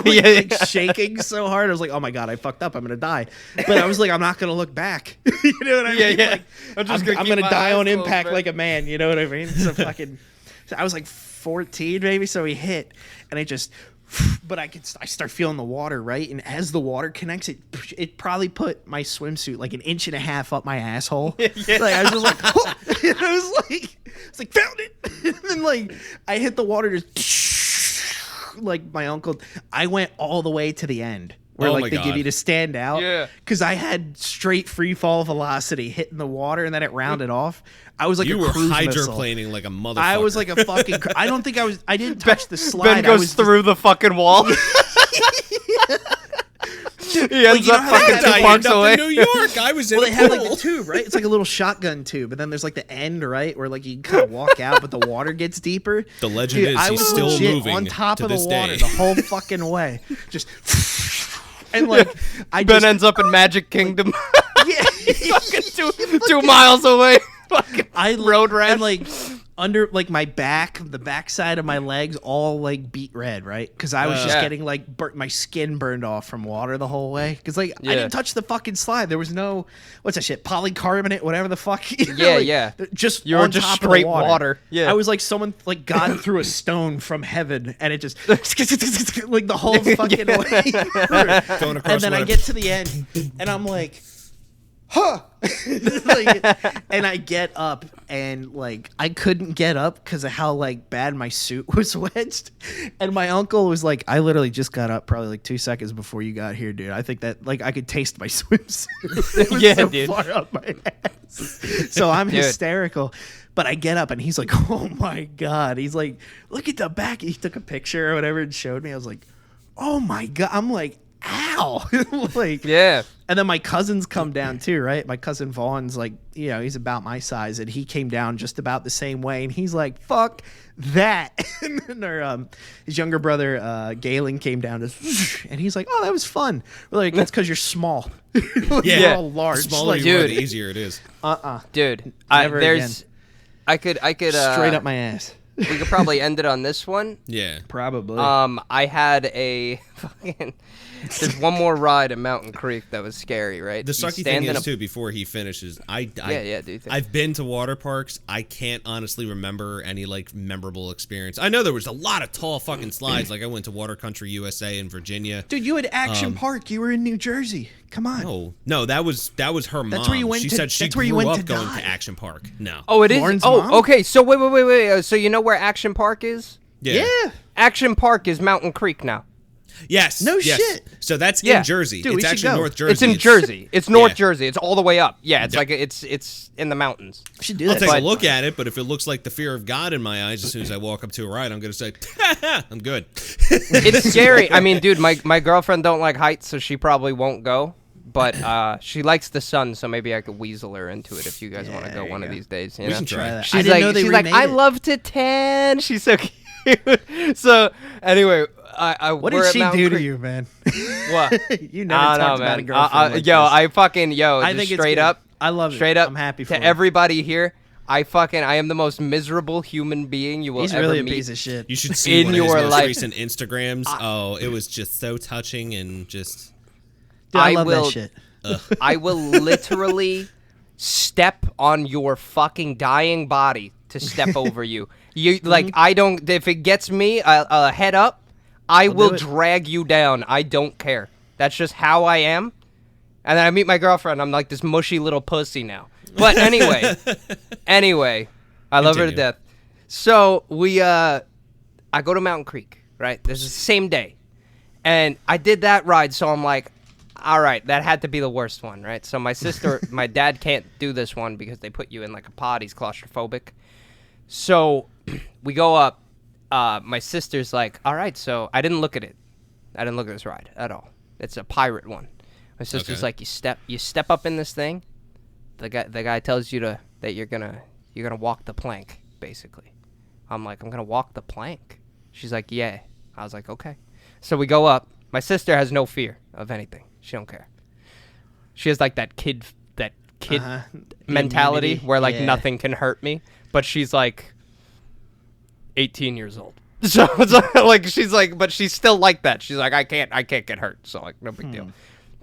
like shaking so hard. I was like, oh my god, I fucked up. I'm gonna die. But I was like, I'm not gonna look back. You know what I mean? Yeah. Like, I'm just I'm keep gonna my die eyes on closed, impact man. like a man. You know what I mean? So I was like 14 maybe. So he hit, and but I start feeling the water, right? And as the water connects, it probably put my swimsuit like an inch and a half up my asshole. Like I was just like, oh! I was like, found it. And then like I hit the water just like my uncle. I went all the way to the end where Oh my like they give God. you to stand out. Yeah. Because I had straight free fall velocity hitting the water, and then it rounded off. I was like You a were cruise missile. hydroplaning like a motherfucker. I was like a fucking. I don't think I didn't touch the slide. Ben goes through the fucking wall. He ends you know up how fucking they 2 have- parks up away. in New York. I was in Well, a they had like pool. the tube, right? It's like a little shotgun tube, and then there's like the end, right, where like you can kind of walk out, but the water gets deeper. The legend is I he's was still legit moving on top to of the this water day. the whole fucking way, just and like I Ben just ends up in Magic Kingdom. yeah, fucking 2 miles away. Fucking I road rat. and like under like my back, the backside of my legs, all like beat red, right? Because I was just Yeah. getting like my skin burned off from water the whole way. Because like I Yeah. didn't touch the fucking slide. There was no what's that shit, polycarbonate, whatever the fuck. You know, Yeah, like, yeah. Just You were on just top straight of the water. Yeah. I was like someone like God threw a stone from heaven, and it just like the whole fucking way. Going across And then I water. get to the end, and I'm like, huh. Like, and I get up, and like I couldn't get up because of how like bad my suit was wedged. And my uncle was like, I literally just got up probably like 2 seconds before you got here, dude. I think that like I could taste my swimsuit. It was Yeah, so dude. far up my ass. So I'm Dude. hysterical. But I get up, and he's like, oh my god. He's like, look at the back. He took a picture or whatever and showed me. I was like, oh my God. I'm like, ow. Like, Yeah. and then my cousins come down too, right? My cousin Vaughn's like, he's about my size, and he came down just about the same way, and he's like, fuck that. And then his younger brother, Galen, came down, and he's like, oh, that was fun. We're like, that's because you're small. Like, Yeah. we're all large. The smaller Like, you are, dude. the easier it is. Dude, Never there's, I could, straight up my ass. we could probably end it on this one. Yeah. Probably. I had a fucking. There's one more ride at Mountain Creek that was scary, right? The You sucky stand thing in is, too, before he finishes, Yeah, dude. I've been to water parks. I can't honestly remember any, like, memorable experience. I know there was a lot of tall fucking slides. Like, I went to Water Country USA in Virginia. Dude, you had Action Park. You were in New Jersey. Come on. No, that was her mom. That's where you went she to- said she that's where you grew went up to going die. to Action Park. No. Oh, it is. Lauren's Oh, mom? okay. So wait. So you know where Action Park is? Yeah. Action Park is Mountain Creek now. Yes. No yes. shit. So that's Yeah. in Jersey. Dude, we it's should actually go. North Jersey. It's in Jersey. It's North Jersey. It's all the way up. Yeah, it's Yeah. like it's in the mountains. We should do I'll that. take a But- look at it, but if it looks like the fear of God in my eyes as soon as I walk up to a ride, I'm going to say, I'm good. It's scary. I mean, dude, my girlfriend don't like heights, so she probably won't go. But she likes the sun, so maybe I could weasel her into it if you guys want to go there one you of go. these days. You We know? can try that. I She's didn't like, know they she's like, remade I it. love to tan. She's so cute. So anyway, What we're did at she Mountain do to Creek. you, man? What? You never I don't talked know, about man. a girlfriend like yo, this. I fucking yo. I just think it's straight good. up. I love it. Straight up. I'm happy for to you. everybody here. I am the most miserable human being you will He's ever really a meet. piece of shit. You should see In one of his your most life. recent Instagrams. Oh, it was just so touching and just... Dude, I I love will- that shit. I will literally step on your fucking dying body to step over you. You like I don't. If it gets me a head up, I will do it. drag you down. I don't care. That's just how I am. And then I meet my girlfriend. I'm like this mushy little pussy now. But anyway, I love her to Continue. death. So I go to Mountain Creek. Right, this is the same day, and I did that ride. So I'm like, all right, that had to be the worst one, right? So my dad can't do this one because they put you in like a pod. He's claustrophobic. So we go up. My sister's like, all right, so I didn't look at it. I didn't look at this ride at all. It's a pirate one. My sister's Okay. like, you step up in this thing. The guy tells you that you're gonna walk the plank, basically. I'm like, I'm gonna walk the plank. She's like, yeah. I was like, okay. So we go up. My sister has no fear of anything. She don't care. She has like that kid mentality immunity. where like Yeah. nothing can hurt me. But she's like 18 years old. So it's like she's like, but she's still like that. She's like, I can't get hurt. So like, no big deal.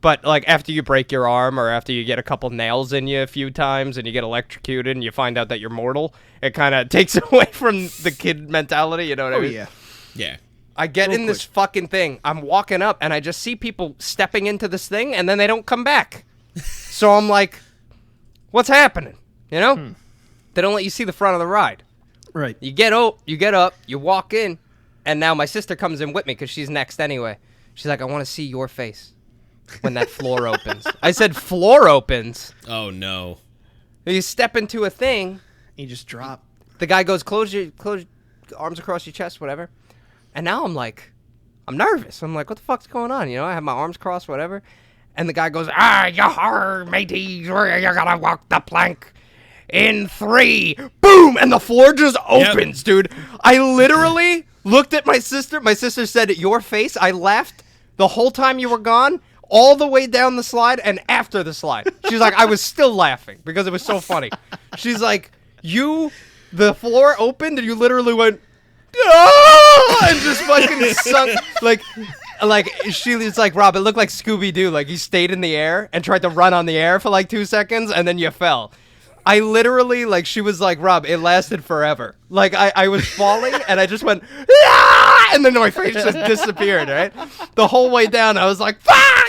But like after you break your arm or after you get a couple nails in you a few times and you get electrocuted and you find out that you're mortal, it kind of takes away from the kid mentality. You know what I Oh mean? yeah. Yeah. I get in this fucking thing. I'm walking up and I just see people stepping into this thing and then they don't come back. So I'm like, what's happening? You know? They don't let you see the front of the ride. Right. You get up, you walk in, and now my sister comes in with me because she's next anyway. She's like, I want to see your face when that floor opens. I said, floor opens? Oh, no. You step into a thing. You just drop. The guy goes, close your arms across your chest, whatever. And now I'm like, I'm nervous. I'm like, what the fuck's going on? You know, I have my arms crossed, whatever. And the guy goes, you mateys, you're gonna walk the plank in 3. Boom! And the floor just opens, dude. I literally looked at my sister. My sister said, your face. I laughed the whole time you were gone, all the way down the slide and after the slide. She's like, I was still laughing because it was so funny. She's like, the floor opened and you literally went, "Ah!" and just fucking sunk like she was like, Rob, it looked like Scooby-Doo. Like you stayed in the air and tried to run on the air for like 2 seconds and then you fell. I literally, like, she was like, Rob, it lasted forever. Like I was falling and I just went, "Ah!" and then my face just disappeared, right? The whole way down I was like, fuck! Ah!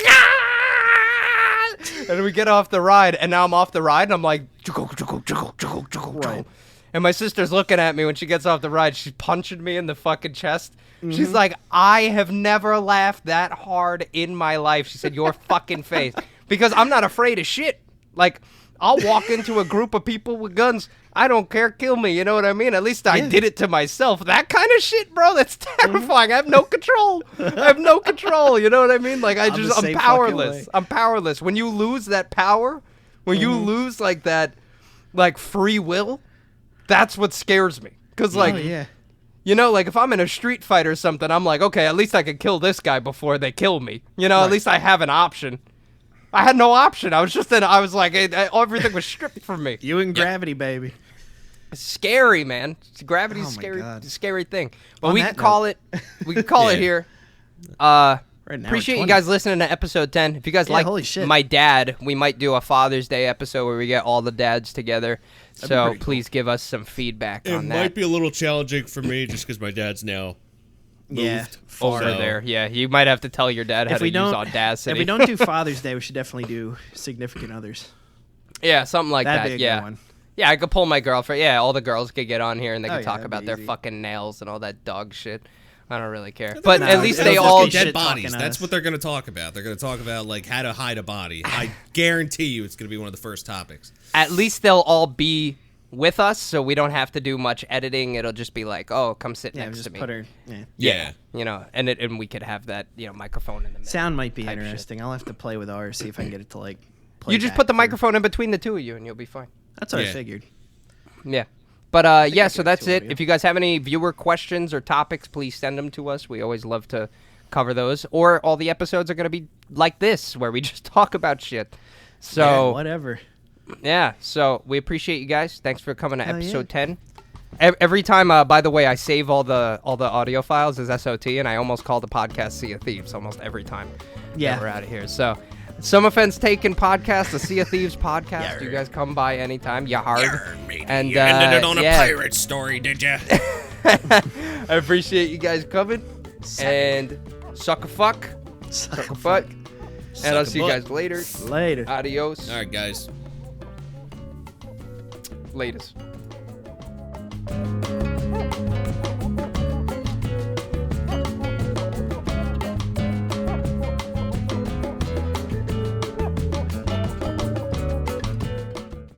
And we get off the ride and now I'm off the ride and I'm like, right. And my sister's looking at me when she gets off the ride. She's punching me in the fucking chest. She's like, I have never laughed that hard in my life. She said, your fucking face. Because I'm not afraid of shit. Like, I'll walk into a group of people with guns. I don't care, kill me, you know what I mean? At least I did it to myself. That kind of shit, bro, that's terrifying. I have no control. I have no control, you know what I mean? Like, I'm powerless. I'm powerless. When you lose that power, when you lose, like, that, like, free will, that's what scares me. Because, like, you know, like, if I'm in a street fight or something, I'm like, okay, at least I can kill this guy before they kill me. You know, at least I have an option. I had no option. I was just I was like, everything was stripped from me. You and gravity, baby. It's scary, man. Gravity's scary thing. But we can call it. We can call it here. Right now, appreciate you guys listening to episode 10. If you guys like my dad, we might do a Father's Day episode where we get all the dads together. So please give us some feedback on that. It might be a little challenging for me just because my dad's now moved over there. Yeah, you might have to tell your dad how to use Audacity. If we don't do Father's Day, we should definitely do significant others. Yeah, something like That'd that. Be a good one. Yeah, I could pull my girlfriend. Yeah, all the girls could get on here and they could talk about their fucking nails and all that dog shit. I don't really care. But at least they all dead bodies. That's what they're going to talk about. They're going to talk about like how to hide a body. I guarantee you it's going to be one of the first topics. At least they'll all be with us, so we don't have to do much editing. It'll just be like, oh, come sit next to me. Put her, yeah. You know, and we could have that, you know, microphone in the middle. Sound might be interesting. I'll have to play with ours, see if I can get it to like play. You just put the microphone in between the two of you and you'll be fine. That's what I figured. Yeah. But yeah, so that's it. If you guys have any viewer questions or topics, please send them to us. We always love to cover those. Or all the episodes are going to be like this, where we just talk about shit. So whatever. Yeah, so we appreciate you guys. Thanks for coming to episode 10. Every time, by the way, I save all the audio files as SOT, and I almost call the podcast Sea of Thieves almost every time that we're out of here. So, Some Offense Taken podcast, the Sea of Thieves podcast. You guys come by anytime. You hard. And you ended it on a pirate story, did you? I appreciate you guys coming. And suck a fuck. Suck a fuck. And I'll see you guys later. Later. Adios. All right, guys. Latest.